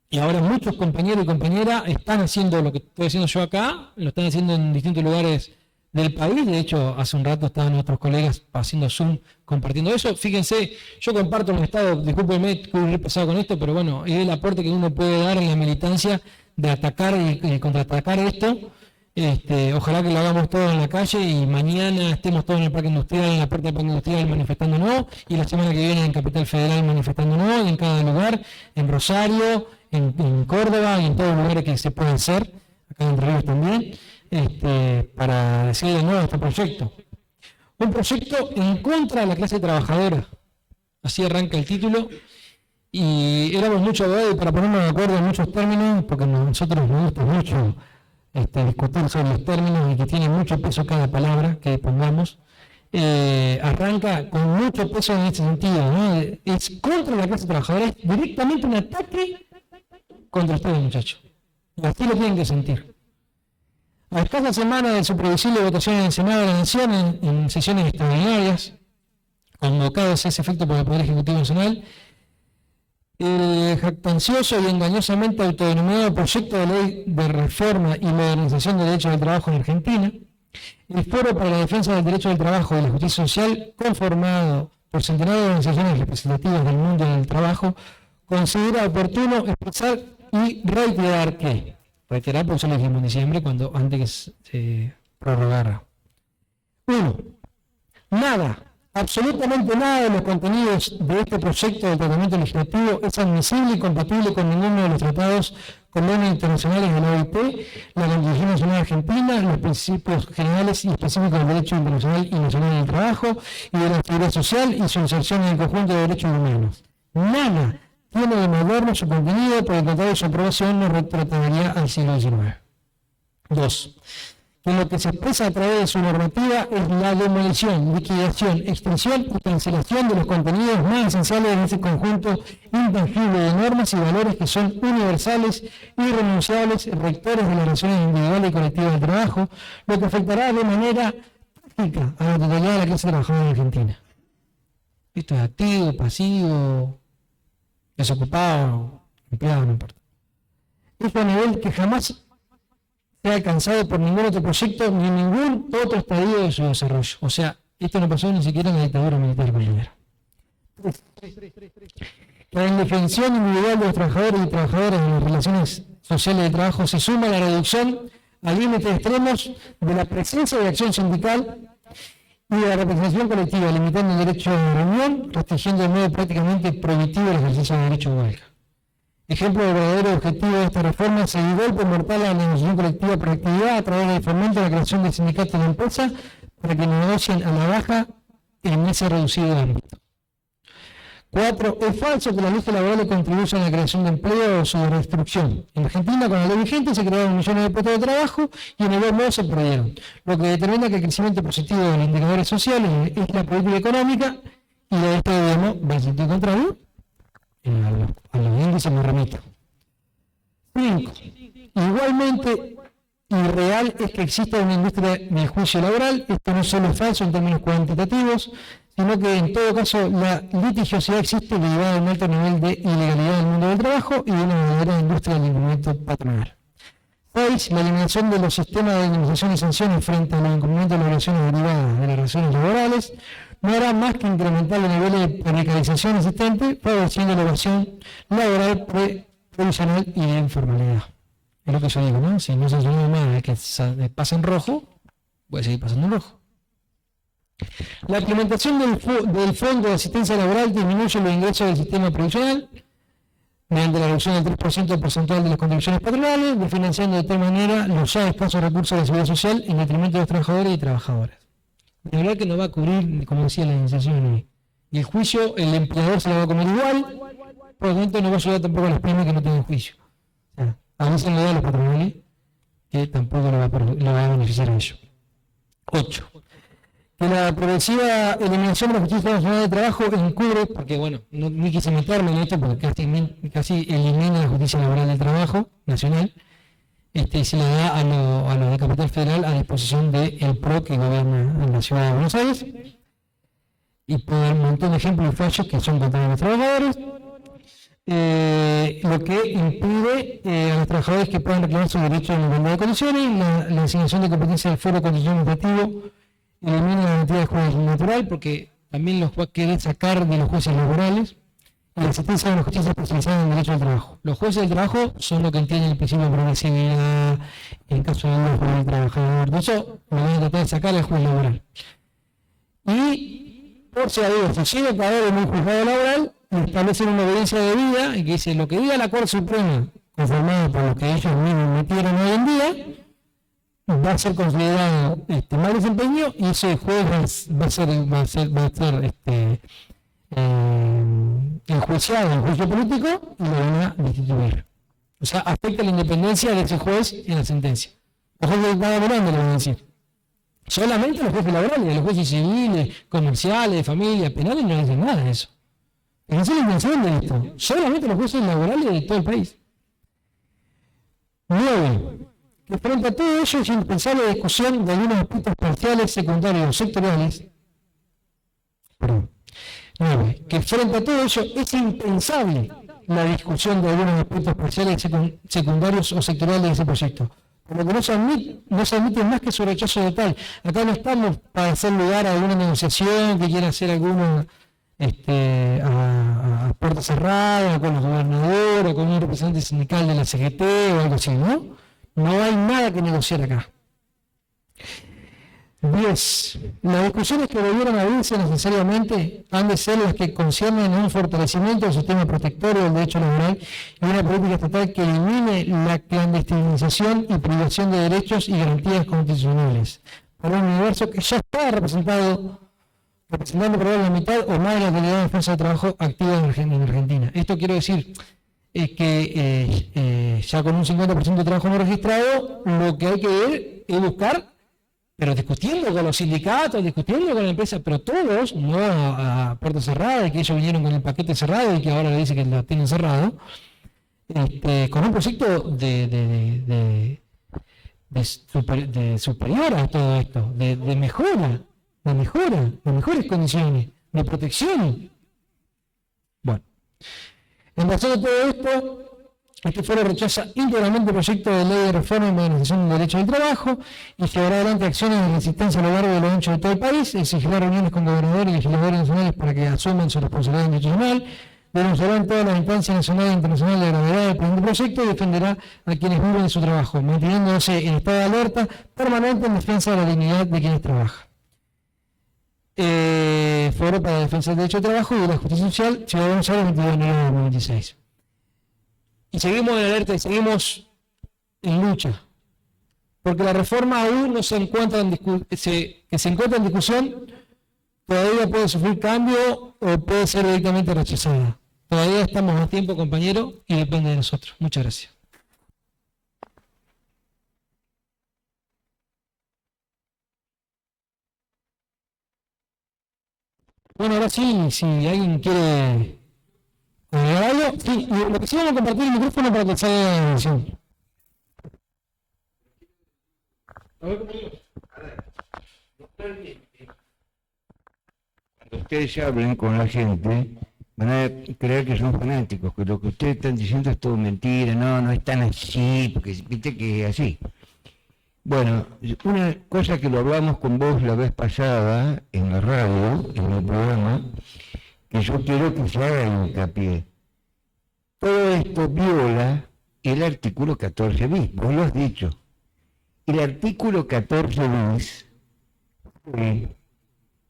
Y ahora muchos compañeros y compañeras están haciendo lo que estoy haciendo yo acá, lo están haciendo en distintos lugares del país. De hecho, hace un rato estaban nuestros colegas haciendo Zoom, compartiendo eso. Fíjense, yo comparto el estado, discúlpenme que he pasado con esto, pero bueno, es el aporte que uno puede dar en la militancia de atacar y contraatacar esto. Ojalá que lo hagamos todos en la calle y mañana estemos todos en el Parque Industrial, en la puerta del Parque Industrial manifestándonos, y la semana que viene en Capital Federal manifestándonos, y en cada lugar, en Rosario, en Córdoba y en todos los lugares que se pueden hacer, acá en Entre Ríos también, para decir de nuevo este proyecto. Un proyecto en contra de la clase trabajadora. Así arranca el título. Y éramos muchos abogados para ponernos de acuerdo en muchos términos, porque a nosotros nos gusta mucho discutir sobre los términos y que tiene mucho peso cada palabra que pongamos. Arranca con mucho peso en este sentido, ¿no? Es contra la clase trabajadora, es directamente un ataque contra ustedes, muchachos. Y así lo tienen que sentir. A escasas semanas de su previsible votación en el Senado de la Nación, en sesiones extraordinarias, convocadas a ese efecto por el Poder Ejecutivo Nacional, el jactancioso y engañosamente autodenominado proyecto de ley de reforma y modernización del derecho del trabajo en Argentina, el Foro para la Defensa del Derecho del Trabajo y la Justicia Social, conformado por centenares de organizaciones representativas del mundo del trabajo, considera oportuno expresar y reiterar porque eso lo dijimos en diciembre, antes que se prorrogara. 1. Nada, Absolutamente nada de los contenidos de este proyecto de tratamiento legislativo es admisible y compatible con ninguno de los tratados, convenios internacionales de la OIT, la Constitución Nacional Argentina, los principios generales y específicos del derecho internacional y nacional del trabajo y de la seguridad social y su inserción en el conjunto de derechos humanos. Nada tiene de moderno su contenido, por el contrario su aprobación no retrotraería al siglo XIX. 2. Que lo que se expresa a través de su normativa es la demolición, liquidación, extinción y cancelación de los contenidos más esenciales de ese conjunto intangible de normas y valores que son universales, irrenunciables, rectores de las relaciones individuales y colectivas de trabajo, lo que afectará de manera práctica a la totalidad de la clase trabajadora argentina. Esto es activo, pasivo, desocupado, empleado, no importa. Esto a nivel que jamás se ha alcanzado por ningún otro proyecto ni ningún otro estadio de su desarrollo. O sea, esto no pasó ni siquiera en la dictadura militar colombiana. La indefensión individual de los trabajadores y trabajadoras en las relaciones sociales de trabajo se suma a la reducción a límites extremos de la presencia de acción sindical y de la representación colectiva, limitando el derecho de reunión, restringiendo de modo prácticamente prohibitivo el ejercicio del derecho de huelga. Ejemplo del verdadero objetivo de esta reforma se dio el mortal a la negociación colectiva por actividad a través del fomento de la creación de sindicatos de la empresa para que negocien a la baja en ese reducido ámbito. 4. Es falso que las leyes laborales contribuyan a la creación de empleo o su destrucción. En Argentina, con la ley vigente, se crearon millones de puestos de trabajo y en el modo se perdieron, lo que determina que el crecimiento positivo de los indicadores sociales es la política económica y de esto debemos, va en sentido contrario, a los índices me remito. 5. Igualmente irreal es que exista una industria del juicio laboral. Esto no solo es falso en términos cuantitativos, sino que en todo caso la litigiosidad existe derivada de un alto nivel de ilegalidad del mundo del trabajo y de una verdadera industria del incumplimiento patronal. 6. La eliminación de los sistemas de indemnización y sanciones frente a los incumplimientos de las relaciones derivadas de las relaciones laborales no hará más que incrementar los niveles de precarización existentes, favoreciendo la evasión laboral previsional y de informalidad. Es lo que yo digo, ¿no? Si no se sanciona más que pasa en rojo, puede seguir pasando en rojo. La implementación del Fondo de Asistencia Laboral disminuye los ingresos del sistema previsional mediante la reducción del 3% porcentual de las contribuciones patronales, desfinanciando de tal manera los ya escasos recursos de la seguridad social en detrimento de los trabajadores y trabajadoras. De verdad que no va a cubrir, como decía la iniciación, y el juicio, el empleador se la va a comer igual, por lo tanto no va a ayudar tampoco a las pymes que no tienen juicio. O sea, a veces le da a los patronales que tampoco le va a beneficiar a ellos. 8. Que la progresiva eliminación de la Justicia Nacional de Trabajo encubre, porque bueno, no quise meterme en esto porque casi elimina la Justicia Laboral del Trabajo Nacional, y se la da a los de Capital Federal a disposición del PRO que gobierna en la ciudad de Buenos Aires, y por un montón de ejemplos y fallos que son contra los trabajadores, lo que impide a los trabajadores que puedan reclamar sus derechos en igualdad de condiciones. La asignación de competencia del Foro Constitucional Administrativo elimina la garantía del juez natural, porque también los quieren sacar de los jueces laborales y la existencia de una justicia especializada en el derecho al trabajo. Los jueces del trabajo son los que entienden el principio de progresividad en caso de un juez del trabajador. De eso lo van a tratar de sacar al juez laboral. Y, por si algo, si llega a caer en un juzgado laboral, establecen una obediencia debida y que dice lo que diga la Corte Suprema, conformada por lo que ellos mismos metieron hoy en día, va a ser considerado mal desempeño y ese juez va a ser enjuiciado en juicio político y lo van a destituir. O sea, afecta la independencia de ese juez en la sentencia. Los jueces laborales le van a decir. Solamente los jueces laborales, los jueces civiles, comerciales, de familia, penales no dicen nada de eso. Pero esa es la intención de esto. Solamente los jueces laborales de todo el país. 9. Que frente a todo ello es indispensable la discusión de algunos aspectos parciales, secundarios o sectoriales. 9. Que frente a todo ello es impensable la discusión de algunos aspectos parciales, secundarios o sectoriales de ese proyecto. Por lo que no se admite más que su rechazo total. Acá no estamos para hacer lugar a alguna negociación que quiera hacer alguno a puerta cerrada, con los gobernadores, con un representante sindical de la CGT o algo así, ¿no? No hay nada que negociar acá. 10. Las discusiones que debieran abrirse necesariamente han de ser las que conciernen a un fortalecimiento del sistema protectorio del derecho laboral y una política estatal que elimine la clandestinización y privación de derechos y garantías constitucionales para un universo que ya está representando por la mitad o más de la calidad de fuerza de trabajo activa en Argentina. Esto quiero decir que ya con un 50% de trabajo no registrado, lo que hay que ver es buscar, pero discutiendo con los sindicatos, discutiendo con la empresa, pero todos, no a puerta cerrada, y que ellos vinieron con el paquete cerrado y que ahora le dice que lo tienen cerrado, con un proyecto de superior a todo esto, de mejora, de mejores condiciones, de protección. Bueno, en razón de todo esto, este foro rechaza íntegramente el proyecto de ley de reforma y modernización del derecho del trabajo y llevará adelante acciones de resistencia a lo largo y a lo ancho de todo el país, exigirá reuniones con gobernadores y legisladores nacionales para que asuman su responsabilidad institucional, denunciará en todas las instancias nacionales e internacionales la gravedad del presente proyecto y defenderá a quienes viven de su trabajo, manteniéndose en estado de alerta permanente en defensa de la dignidad de quienes trabajan. Foro para la defensa del derecho de trabajo y de la justicia social, Ciudad de Buenos Aires, 22 de enero de 2026. Y seguimos en alerta y seguimos en lucha, porque la reforma aún no se encuentra en discusión, todavía puede sufrir cambio o puede ser directamente rechazada. Todavía estamos a tiempo, compañero, y depende de nosotros. Muchas gracias. Bueno, ahora sí, si alguien quiere agregar algo, sí, lo que sí vamos a compartir el micrófono para que salga la grabación. A ver, compañero. Cuando ustedes hablen con la gente, van a creer que son fanáticos, que lo que ustedes están diciendo es todo mentira, no es tan así, porque viste que es así. Bueno, una cosa que lo hablamos con vos la vez pasada en la radio, en el programa, que yo quiero que se haga hincapié. Todo esto viola el artículo 14 bis, vos lo has dicho. El artículo 14 bis fue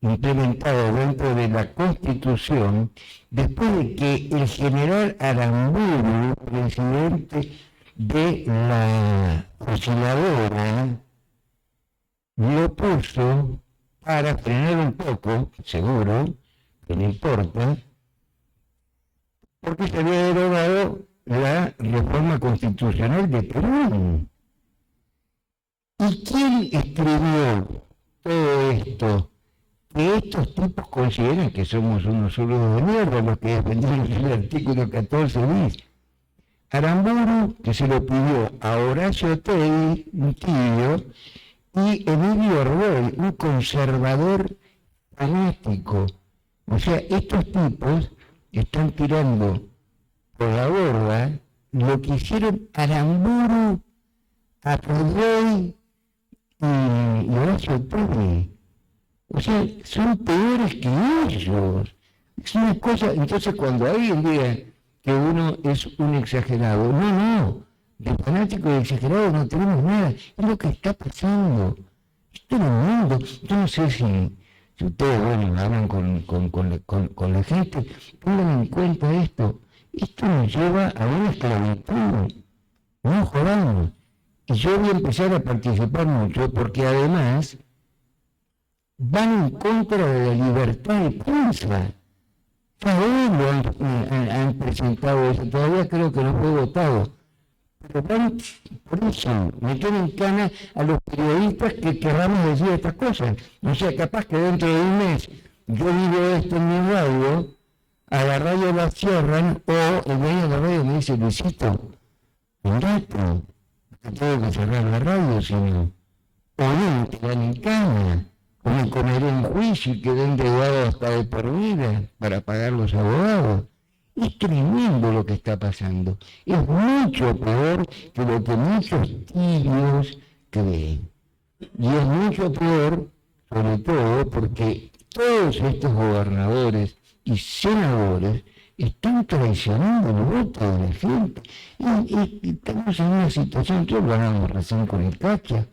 implementado dentro de la Constitución después de que el general Aramburu, presidente de la osciladora, lo puso para frenar un poco, seguro, que no importa, porque se había derogado la reforma constitucional de Perú. ¿Y quién escribió todo esto? Que estos tipos consideran que somos unos solos de mierda los que defendieron el artículo 14 bis. Aramburu, que se lo pidió a Horacio Tei, un tío, y Emilio Arboy, un conservador fanático. O sea, estos tipos están tirando por la borda lo que hicieron Aramburu, Arboy y Horacio Tei. O sea, son peores que ellos. Es una cosa, entonces cuando alguien diga que uno es un exagerado, no, de fanático y exagerado no tenemos nada, es lo que está pasando. Es tremendo. Yo no sé si ustedes, bueno, hablan con la gente, pongan en cuenta esto. Esto nos lleva a una esclavitud, no jodamos. Y yo voy a empezar a participar mucho porque además van en contra de la libertad de prensa. Todavía han presentado eso, todavía creo que no fue votado. Pero van por eso, meter en cana a los periodistas que querramos decir estas cosas. O sea, capaz que dentro de un mes yo digo esto en mi radio, a la radio la cierran, o el dueño de la radio me dice, Luisito, andate, te tengo que cerrar la radio, sino, o no, te dan en cana. O me comeré en juicio y quedé endeudado hasta de por vida para pagar los abogados. Es tremendo lo que está pasando. Es mucho peor que lo que muchos tibios creen. Y es mucho peor, sobre todo, porque todos estos gobernadores y senadores están traicionando el voto de la gente. Y estamos en una situación, yo lo hablamos recién con el Cacha,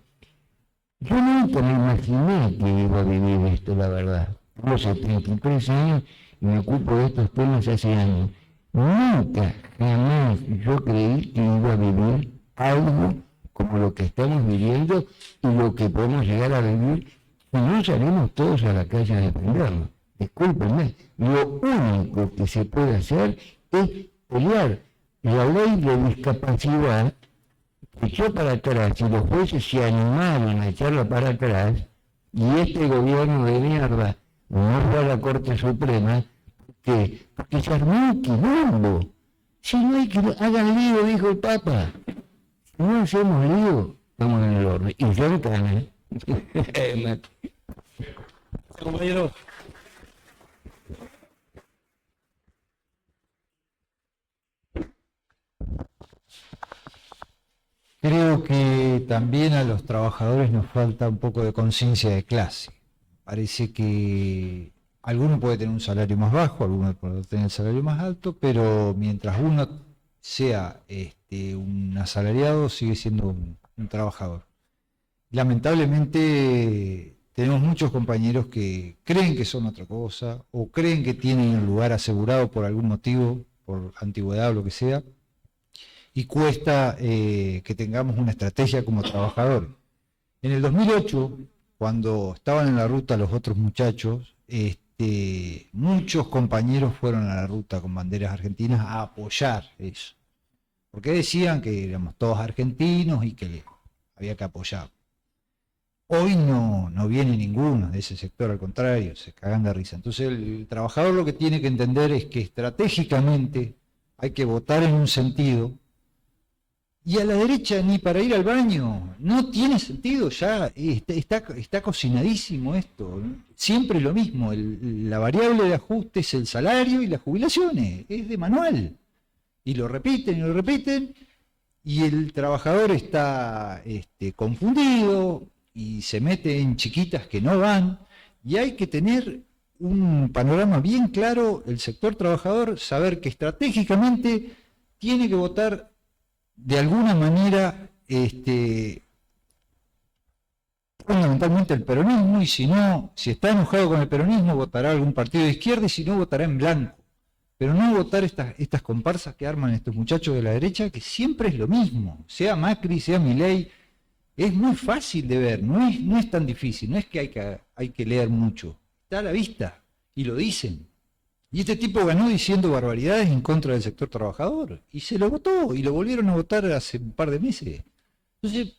Yo nunca me imaginé que iba a vivir esto, la verdad. Tengo 73 años y me ocupo de estos temas hace años. Nunca, jamás yo creí que iba a vivir algo como lo que estamos viviendo y lo que podemos llegar a vivir si no salimos todos a la calle a defendernos. Discúlpenme, lo único que se puede hacer es pelear. La ley de discapacidad se echó para atrás y los jueces se animaron a echarla para atrás y este gobierno de mierda no fue a la Corte Suprema porque se armó un quilombo. Si no hay que hagan lío, dijo el Papa. Si no hacemos lío, estamos en el orden. Y yo en cana. Compañero. Creo que también a los trabajadores nos falta un poco de conciencia de clase. Parece que alguno puede tener un salario más bajo, alguno puede tener el salario más alto, pero mientras uno sea un asalariado, sigue siendo un trabajador. Lamentablemente tenemos muchos compañeros que creen que son otra cosa, o creen que tienen un lugar asegurado por algún motivo, por antigüedad o lo que sea, y cuesta que tengamos una estrategia como trabajadores. En el 2008, cuando estaban en la ruta los otros muchachos, muchos compañeros fueron a la ruta con banderas argentinas a apoyar eso, porque decían que éramos todos argentinos y que había que apoyar. Hoy no viene ninguno de ese sector, al contrario, se cagan de risa. Entonces el trabajador lo que tiene que entender es que estratégicamente hay que votar en un sentido. Y a la derecha ni para ir al baño, no tiene sentido ya, está cocinadísimo esto, siempre lo mismo, la variable de ajuste es el salario y las jubilaciones, es de manual, y lo repiten, y el trabajador está confundido y se mete en chiquitas que no van, y hay que tener un panorama bien claro, el sector trabajador, saber que estratégicamente tiene que votar de alguna manera fundamentalmente el peronismo, y si no, si está enojado con el peronismo, votará algún partido de izquierda, y si no, votará en blanco. Pero no votar estas comparsas que arman estos muchachos de la derecha, que siempre es lo mismo, sea Macri, sea Milei, es muy fácil de ver, no es tan difícil, no es que hay que leer mucho, está a la vista, y lo dicen. Y este tipo ganó diciendo barbaridades en contra del sector trabajador. Y se lo votó, y lo volvieron a votar hace un par de meses. Entonces,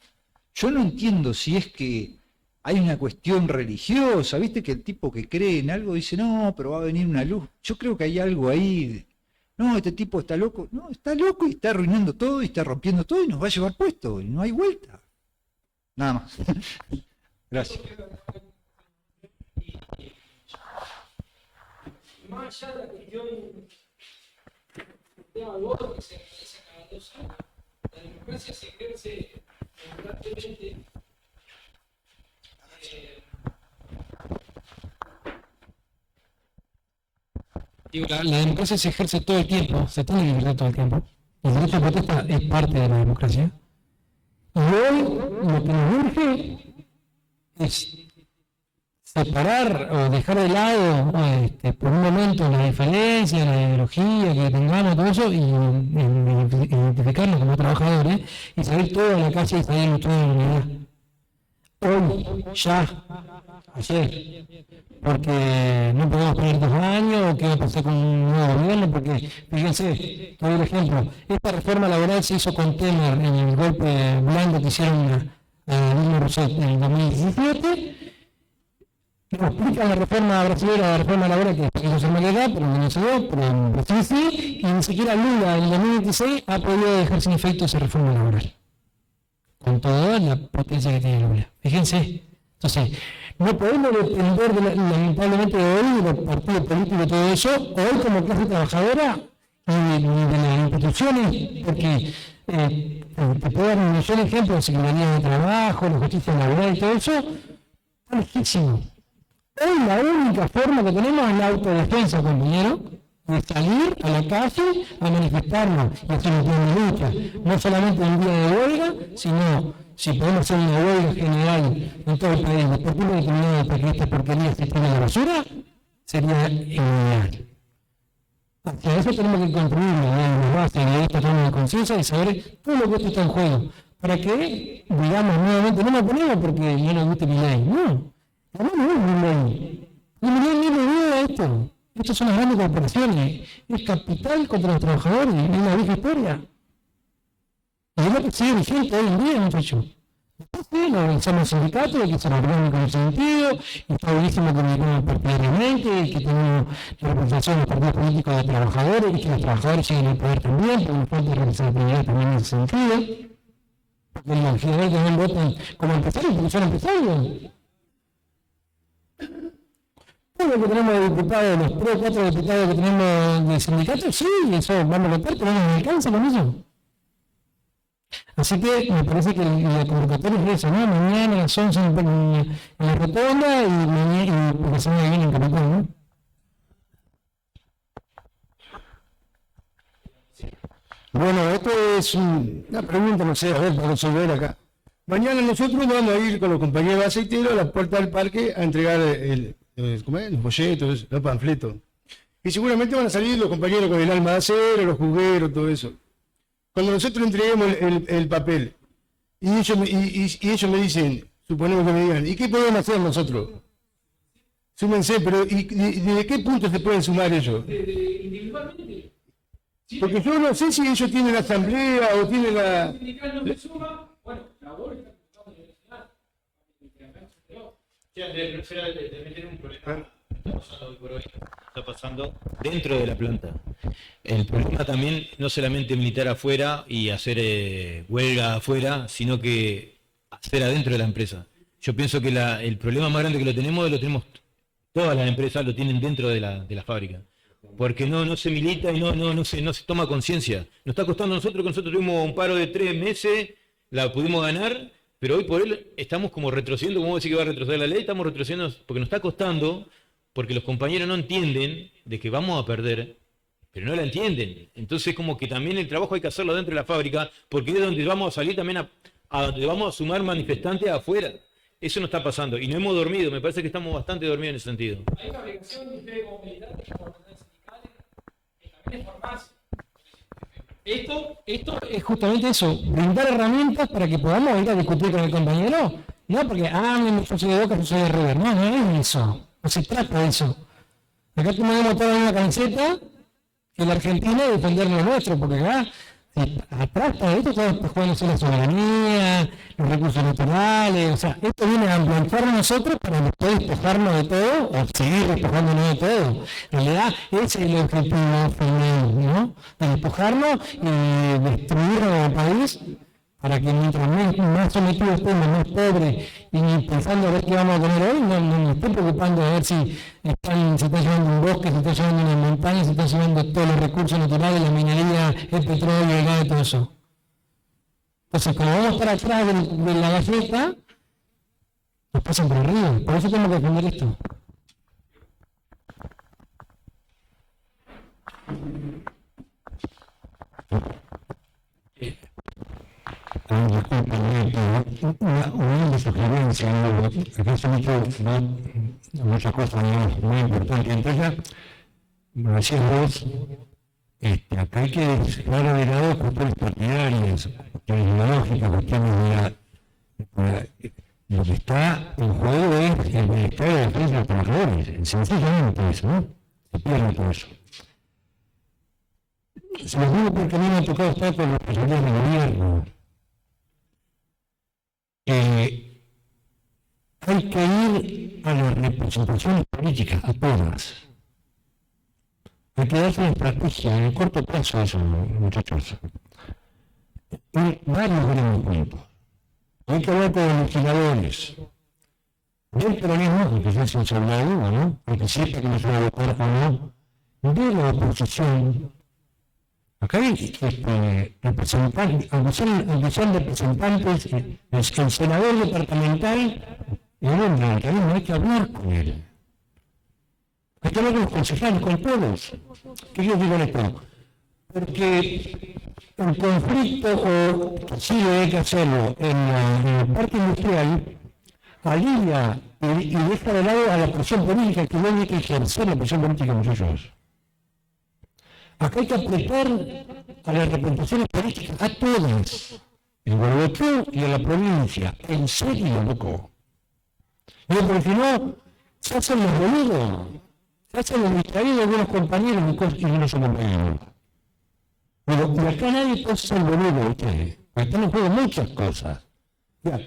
yo no entiendo si es que hay una cuestión religiosa, viste que el tipo que cree en algo dice, no, pero va a venir una luz. Yo creo que hay algo ahí, no, este tipo está loco. No, está loco y está arruinando todo y está rompiendo todo y nos va a llevar puesto y no hay vuelta. Nada más. Gracias. Más allá de la cuestión del tema del voto que se realiza cada 2 años, la democracia se ejerce constantemente. La democracia se ejerce todo el tiempo, se tiene que ejercer todo el tiempo. El derecho a protesta es parte de la democracia. Y hoy lo que nos urge es separar o dejar de lado por un momento la diferencia, la ideología que tengamos, todo eso, y identificarnos como trabajadores y salir todos a la calle y salir luchando en unidad. Hoy, ya, ayer, porque no podemos poner 2 años o qué va a pasar con un nuevo gobierno, porque fíjense, te doy el ejemplo, esta reforma laboral se hizo con Temer en el golpe blando que hicieron a Dilma Rousseff en el 2017. Nos explica la reforma brasileña, la reforma laboral que quiso ser maquetada, pero no se dio, pero en Brasil sí, y ni siquiera Lula en el 2026 ha podido dejar sin efecto esa reforma laboral. Con toda la potencia que tiene Lula. Fíjense. Entonces, no podemos depender lamentablemente de hoy, de los partidos políticos y todo eso, hoy como clase trabajadora y de las instituciones, porque te puedo dar un millón de ejemplos, Secretaría de Trabajo, la justicia laboral y todo eso, está lejísimo. Hoy la única forma que tenemos es la autodefensa, compañero, de salir a la calle a manifestarnos y hacer un plan de lucha, no solamente en día de huelga, sino si podemos hacer una huelga general en todo el país, de por qué determinado para que estas porquerías se tiren a la basura, sería ideal. Hacia eso tenemos que construir una base de esta toma de conciencia y saber todo lo que esto está en juego. Para que, digamos, nuevamente, no nos ponemos porque no nos guste mi ley, no. No es mi ley. Y mi ley no le a esto. Estas son las grandes corporaciones. Es capital contra los trabajadores. Es una vieja historia. Y es lo que sigue vigente hoy en día, muchachos. Después sí, lo organizamos sindicatos, que se organizan con el sentido, y está buenísimo que nos partidariamente, y que tenemos la representación de los partidos políticos de trabajadores, y que los trabajadores lleguen al poder también, porque nos falta representatividad también en ese sentido. Porque los legisladores también votan como empresarios, porque son empresarios. Todo lo que tenemos de diputados, los 3 o 4 diputados que tenemos de sindicatos, sí, eso vamos a votar, pero no nos alcanza con eso. Así que me parece que la convocatoria es eso, ¿no? Mañana a las 11 en la rotonda y la semana que viene en Capitán, ¿no? Bueno, esto es una pregunta, no sé, a ver, para resolver acá. Mañana nosotros vamos a ir con los compañeros aceiteros a la puerta del parque a entregar ¿cómo es? Los folletos, los panfletos. Y seguramente van a salir los compañeros con el alma de acero, los jugueros, todo eso. Cuando nosotros entreguemos el papel y ellos me dicen, suponemos que me digan, ¿y qué podemos hacer nosotros? Súmense, pero ¿y de qué punto se pueden sumar ellos? Individualmente. Porque yo no sé si ellos tienen la asamblea o tienen la... El sindical no se suma, bueno, la bola está en la universidad. De meter un problema está pasando hoy por hoy, está pasando dentro de la planta. El problema también no solamente militar afuera y hacer huelga afuera, sino que hacer adentro de la empresa. Yo pienso que el problema más grande que lo tenemos todas las empresas lo tienen dentro de la fábrica. Porque no se milita y no se toma conciencia. Nos está costando a nosotros, que nosotros tuvimos un paro de 3 meses, la pudimos ganar, pero hoy por hoy estamos como retrocediendo, como decir que va a retroceder la ley, estamos retrocediendo porque nos está costando, porque los compañeros no entienden de que vamos a perder, pero no la entienden. Entonces como que también el trabajo hay que hacerlo dentro de la fábrica, porque es donde vamos a salir también a donde vamos a sumar manifestantes afuera. Eso no está pasando y no hemos dormido, me parece que estamos bastante dormidos en ese sentido. Hay una obligación de ustedes como militantes, como organizaciones sindicales, que también es formarse. Esto es justamente eso, brindar herramientas para que podamos ir a discutir con el compañero, no porque, yo soy de Boca, yo soy de River, no es eso, no se trata de eso. Acá tenemos toda una camiseta que la Argentina es defender lo nuestro, porque acá, atrás de esto, estamos jugándose la soberanía, los recursos naturales, o sea, esto viene a plantear a nosotros para después despojarnos de todo, o seguir despojándonos de todo. En realidad, ese es el objetivo final, ¿no? De despojarnos y destruirnos como país, para que mientras más sometidos estemos, más pobres, y pensando a ver qué vamos a tener hoy, no me estoy preocupando de ver si se está llevando un bosque, se está llevando una montaña, se está llevando todos los recursos naturales, la minería, el petróleo, el gas y todo eso. Entonces, como vamos a estar atrás de la galleta, nos pasan por arriba. Por eso tenemos que defender esto. Una sugerencia, que hace muchas cosas muy importantes. Entonces, como decías vos, acá hay que dejar de lado cuestiones partidarias, cuestiones ideológicas, cuestiones de lo que está en juego es el bienestar de la defensa de los trabajadores, sencillamente eso, ¿no? Se pierde todo eso. Se los digo porque a mí me ha tocado estar con los presidentes de gobierno. Hay que ir a las representaciones políticas, a todas. Hay que darse una estrategia en el corto plazo, eso, muchachos. En varios gremios juntos. Hay que hablar con los legisladores. Del peronismo, aunque ya se ha hablado, ¿no? Aunque sepa que no se va a votar o no. De la oposición. Acá hay representantes, aunque son representantes, el senador departamental, hay que hablar con él. Hay que hablar con los concejales, con todos. ¿Qué yo digo esto? Porque el conflicto, o que sí hay que hacerlo, en el parque industrial, alivia y deja de lado a la presión política, que no hay que ejercer la presión política en nosotros. Acá hay que apretar a las representaciones políticas, a todas, en Gualeguaychú y en la provincia. En serio, loco. Digo, porque si no, se hacen los boludos, se hacen los distraídos de algunos compañeros y no son compañeros. Pero y acá nadie puede ser boludo, ¿viste? Acá no juegan muchas cosas. Ya.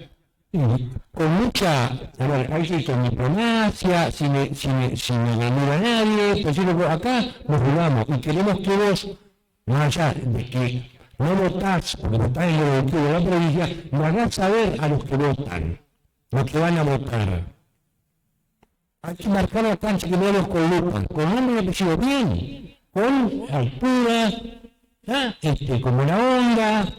Con mucha, a ver, hay que ir con diplomacia, sin venir a nadie, pues acá nos jugamos y queremos que vos, más allá de que no votás, porque votás en el objetivo de la provincia, lo hagas saber a los que votan, los que van a votar. Hay que marcar la cancha que no los colupan, con nombre y apellido bien, con altura, con buena onda,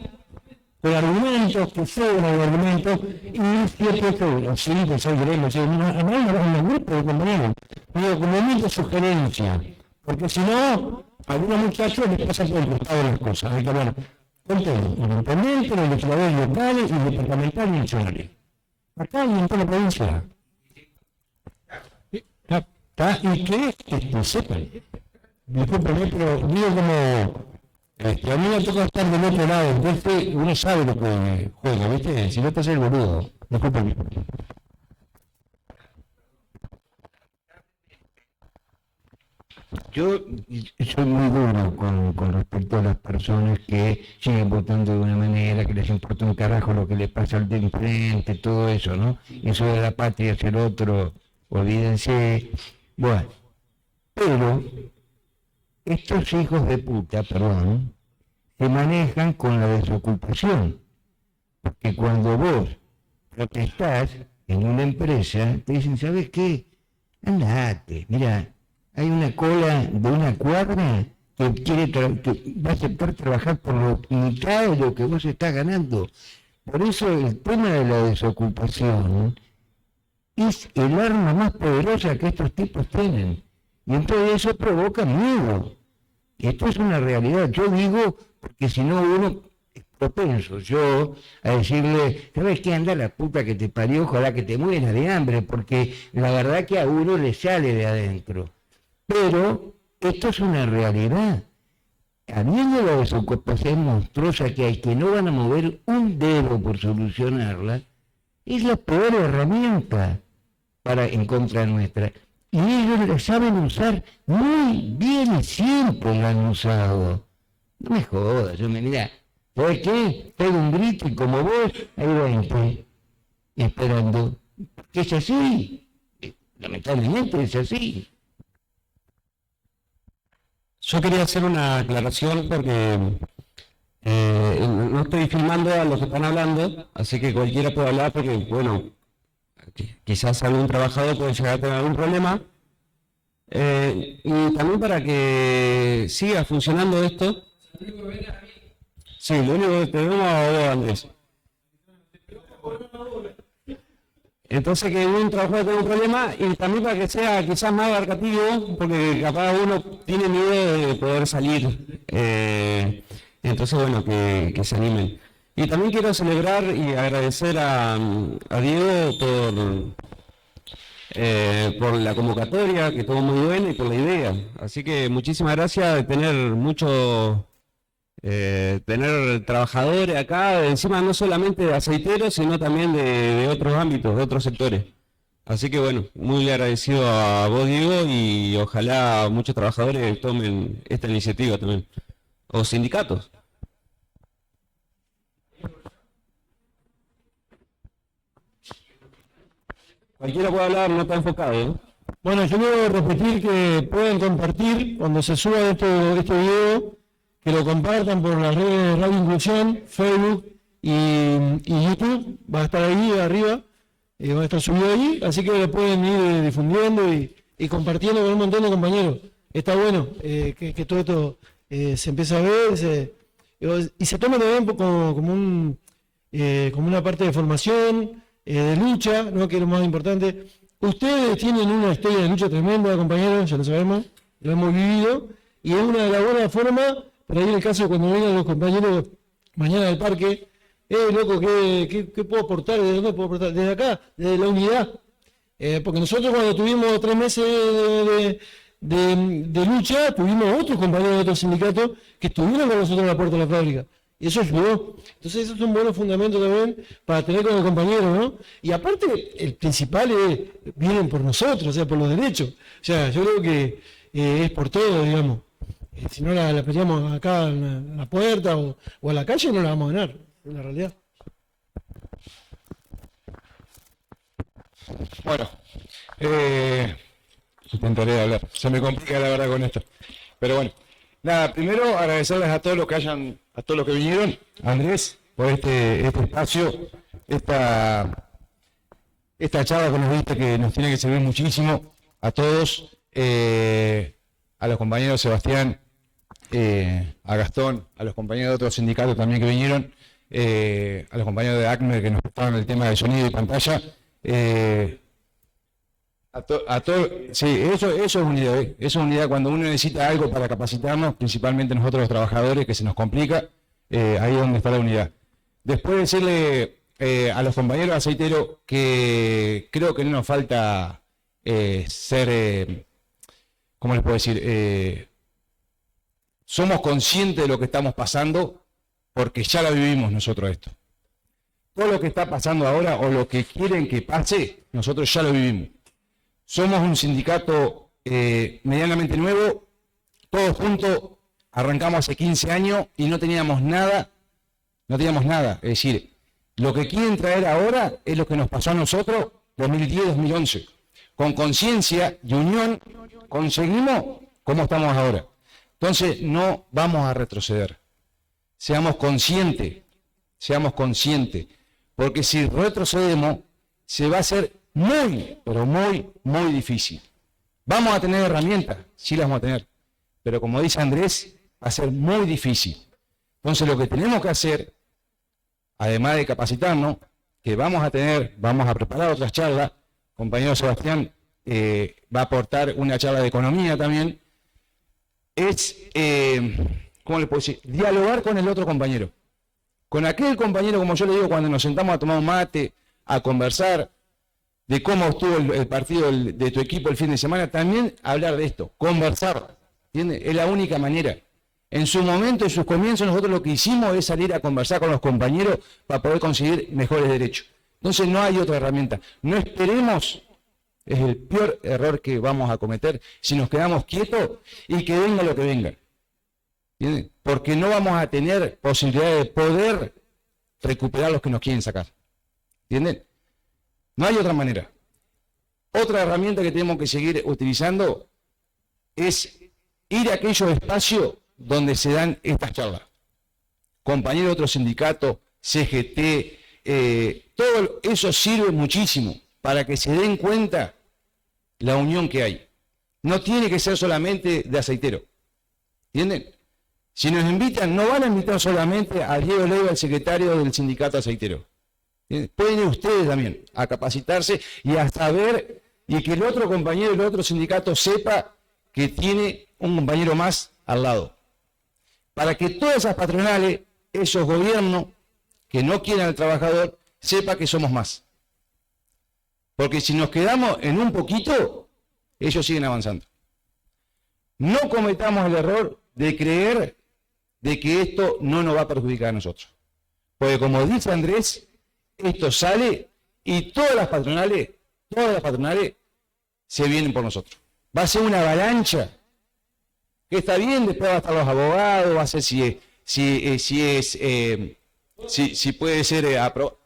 con argumentos, que sobran los argumentos, y siempre que sí, que soy grego, no un grupo de compañeros, digo, como mi sugerencia, porque si no, a algunos muchachos les pasa por el costado de las cosas, hay que hablar con todo, el intendente, los legisladores locales, y departamentales y nacionales. Acá en toda la provincia. Y que sepan. Discúlpenme, pero digo como... a mí me toca estar del otro lado, entonces uno sabe lo que juega, ¿viste? Si no te haces el boludo. Discúlpame. Yo soy muy duro con respecto a las personas que siguen votando de una manera, que les importa un carajo lo que les pasa al de enfrente, todo eso, ¿no? Eso de la patria hacia el otro, olvídense. Bueno, pero estos hijos de puta, perdón, se manejan con la desocupación. Porque cuando vos protestás en una empresa, te dicen, ¿sabes qué? Andate, mira, hay una cola de una cuadra que va a aceptar trabajar por mitad de lo que vos estás ganando. Por eso el tema de la desocupación es el arma más poderosa que estos tipos tienen. Y entonces eso provoca miedo. Y esto es una realidad. Yo digo, porque si no uno es propenso yo a decirle, ¿sabes qué? Anda la puta que te parió, ojalá que te mueras de hambre, porque la verdad que a uno le sale de adentro. Pero esto es una realidad. Habiendo la desocupación monstruosa que hay, que no van a mover un dedo por solucionarla, es la peor herramienta en contra nuestra. Y ellos la saben usar muy bien y siempre la han usado. No me jodas, mira, ¿sabes qué? Pego un grito y como vos, hay 20 esperando. Que es así. Lamentablemente es así. Yo quería hacer una aclaración porque no estoy filmando a los que están hablando, así que cualquiera puede hablar porque, bueno, quizás algún trabajador puede llegar a tener algún problema. Y también para que siga funcionando esto. Sí, lo único que tenemos a vos, Andrés. Entonces que un trabajador tenga un problema y también para que sea quizás más abarcativo, porque capaz uno tiene miedo de poder salir. Entonces, bueno, que se animen. Y también quiero celebrar y agradecer a Diego por la convocatoria, que estuvo muy buena, y por la idea. Así que muchísimas gracias de tener tener trabajadores acá, encima no solamente de aceiteros, sino también de otros ámbitos, de otros sectores. Así que bueno, muy agradecido a vos, Diego, y ojalá muchos trabajadores tomen esta iniciativa también, o sindicatos. Cualquiera puede hablar, no está enfocado, ¿no? Bueno, yo quiero repetir que pueden compartir cuando se suba este video, que lo compartan por las redes de Radio Inclusión, Facebook y YouTube. Va a estar ahí arriba, va a estar subido ahí, así que lo pueden ir difundiendo y compartiendo con un montón de compañeros. Está bueno que todo esto se empiece a ver y se tome también como una parte de formación, de lucha, ¿no? Que es lo más importante. Ustedes tienen una historia de lucha tremenda, compañeros, ya lo sabemos, lo hemos vivido, y es una de las buenas formas, por ahí en el caso de cuando vengan los compañeros mañana del parque, loco, ¿qué puedo aportar? ¿De dónde puedo aportar? Desde acá, desde la unidad. Porque nosotros cuando tuvimos 3 meses de lucha, tuvimos otros compañeros de otros sindicatos que estuvieron con nosotros en la puerta de la fábrica. Y eso ayudó. Entonces esos son buenos fundamentos también para tener con el compañero, ¿no? Y aparte, el principal es, vienen por nosotros, o sea, por los derechos. O sea, yo creo que es por todo, digamos. Si no la peleamos acá en la puerta o a la calle, no la vamos a ganar, en la realidad. Bueno, intentaré hablar. Se me complica la verdad con esto. Pero bueno, nada, primero agradecerles a todos los que vinieron, Andrés, por este espacio, esta charla que nos diste, que nos tiene que servir muchísimo a todos, a los compañeros Sebastián, a Gastón, a los compañeros de otros sindicatos también que vinieron, a los compañeros de ACME que nos prestaron el tema de sonido y pantalla. Sí, eso es unidad, eso es unidad. Cuando uno necesita algo para capacitarnos, principalmente nosotros los trabajadores, que se nos complica, ahí es donde está la unidad. Después decirle a los compañeros aceiteros que creo que no nos falta ser, ¿cómo les puedo decir? Somos conscientes de lo que estamos pasando porque ya lo vivimos nosotros esto. Todo lo que está pasando ahora o lo que quieren que pase, nosotros ya lo vivimos. Somos un sindicato medianamente nuevo, todos juntos arrancamos hace 15 años y no teníamos nada. Es decir, lo que quieren traer ahora es lo que nos pasó a nosotros 2010-2011. Con conciencia y unión conseguimos como estamos ahora. Entonces no vamos a retroceder. Seamos conscientes, porque si retrocedemos se va a hacer muy, pero muy, muy difícil. ¿Vamos a tener herramientas? Sí las vamos a tener. Pero como dice Andrés, va a ser muy difícil. Entonces lo que tenemos que hacer, además de capacitarnos, que vamos a preparar otras charlas, compañero Sebastián va a aportar una charla de economía también, es, ¿cómo le puedo decir? Dialogar con el otro compañero. Con aquel compañero, como yo le digo, cuando nos sentamos a tomar un mate, a conversar de cómo estuvo el partido de tu equipo el fin de semana, también hablar de esto, conversar, ¿entiendes? Es la única manera. En su momento, en sus comienzos, nosotros lo que hicimos es salir a conversar con los compañeros para poder conseguir mejores derechos. Entonces no hay otra herramienta. No esperemos, es el peor error que vamos a cometer si nos quedamos quietos y que venga lo que venga. ¿Entiendes? Porque no vamos a tener posibilidad de poder recuperar los que nos quieren sacar. ¿Entienden? No hay otra manera. Otra herramienta que tenemos que seguir utilizando es ir a aquellos espacios donde se dan estas charlas. Compañeros de otros sindicatos, CGT, todo eso sirve muchísimo para que se den cuenta la unión que hay. No tiene que ser solamente de aceitero. ¿Entienden? Si nos invitan, no van a invitar solamente a Diego Leiva, el secretario del sindicato aceitero. ¿Entienden? Pueden ir ustedes también a capacitarse y a saber, y que el otro compañero del otro sindicato sepa que tiene un compañero más al lado. Para que todas esas patronales, esos gobiernos que no quieren al trabajador, sepa que somos más. Porque si nos quedamos en un poquito, ellos siguen avanzando. No cometamos el error de creer de que esto no nos va a perjudicar a nosotros. Porque como dice Andrés, esto sale y todas las patronales se vienen por nosotros. Va a ser una avalancha. Que está bien, después va a estar los abogados, va a ser si puede ser aprobado.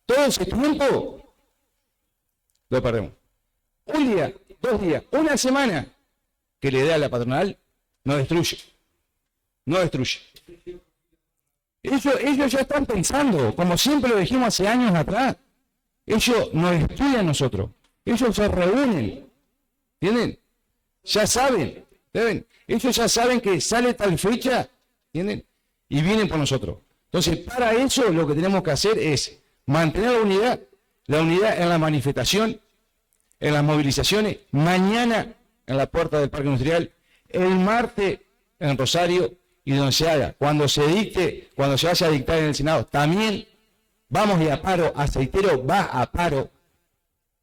Todo ese tiempo lo perdemos. Un día, 2 días, una semana que le dé a la patronal, nos destruye. No destruye. Ellos ya están pensando, como siempre lo dijimos hace años atrás. Ellos nos estudian a nosotros. Ellos se reúnen. ¿Entienden? Ya saben. ¿Ven? Ellos ya saben que sale tal fecha, ¿entienden? Y vienen por nosotros. Entonces, para eso lo que tenemos que hacer es mantener la unidad en la manifestación, en las movilizaciones, mañana en la puerta del Parque Industrial, el martes en Rosario y donde se haga. Cuando se dicte, cuando se vaya a dictar en el Senado, también vamos a ir a paro, aceitero va a paro.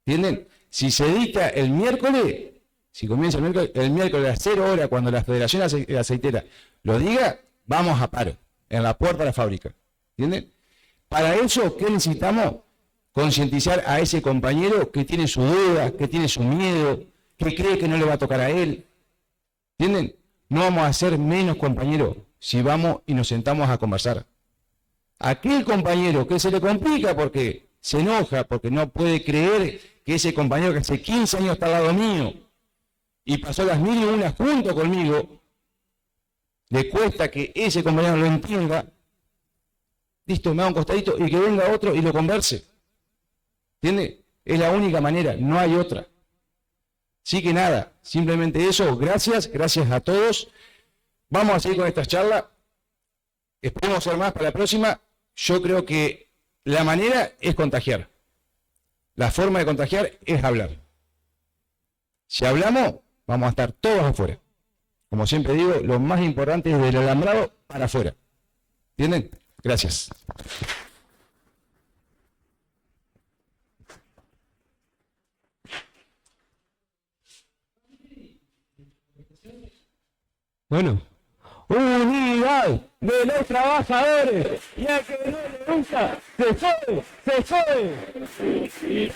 ¿Entienden? Si se dicta el miércoles, si comienza el miércoles a 0 horas, cuando la Federación Aceitera lo diga, vamos a paro, en la puerta de la fábrica. ¿Entienden? Para eso, ¿qué necesitamos? Concientizar a ese compañero que tiene su duda, que tiene su miedo, que cree que no le va a tocar a él. ¿Entienden? No vamos a ser menos compañeros si vamos y nos sentamos a conversar. Aquel compañero que se le complica porque se enoja, porque no puede creer que ese compañero que hace 15 años está al lado mío y pasó las 1001 junto conmigo, le cuesta que ese compañero lo entienda, listo, me hago un costadito y que venga otro y lo converse. ¿Entiende? Es la única manera, no hay otra. Así que nada, simplemente eso, gracias a todos. Vamos a seguir con esta charla. Esperemos hacer más para la próxima. Yo creo que la manera es contagiar. La forma de contagiar es hablar. Si hablamos, vamos a estar todos afuera. Como siempre digo, lo más importante es del alambrado para afuera. ¿Entienden? Gracias. Bueno, unidad de los trabajadores y a que no le gusta, se jode, se jode.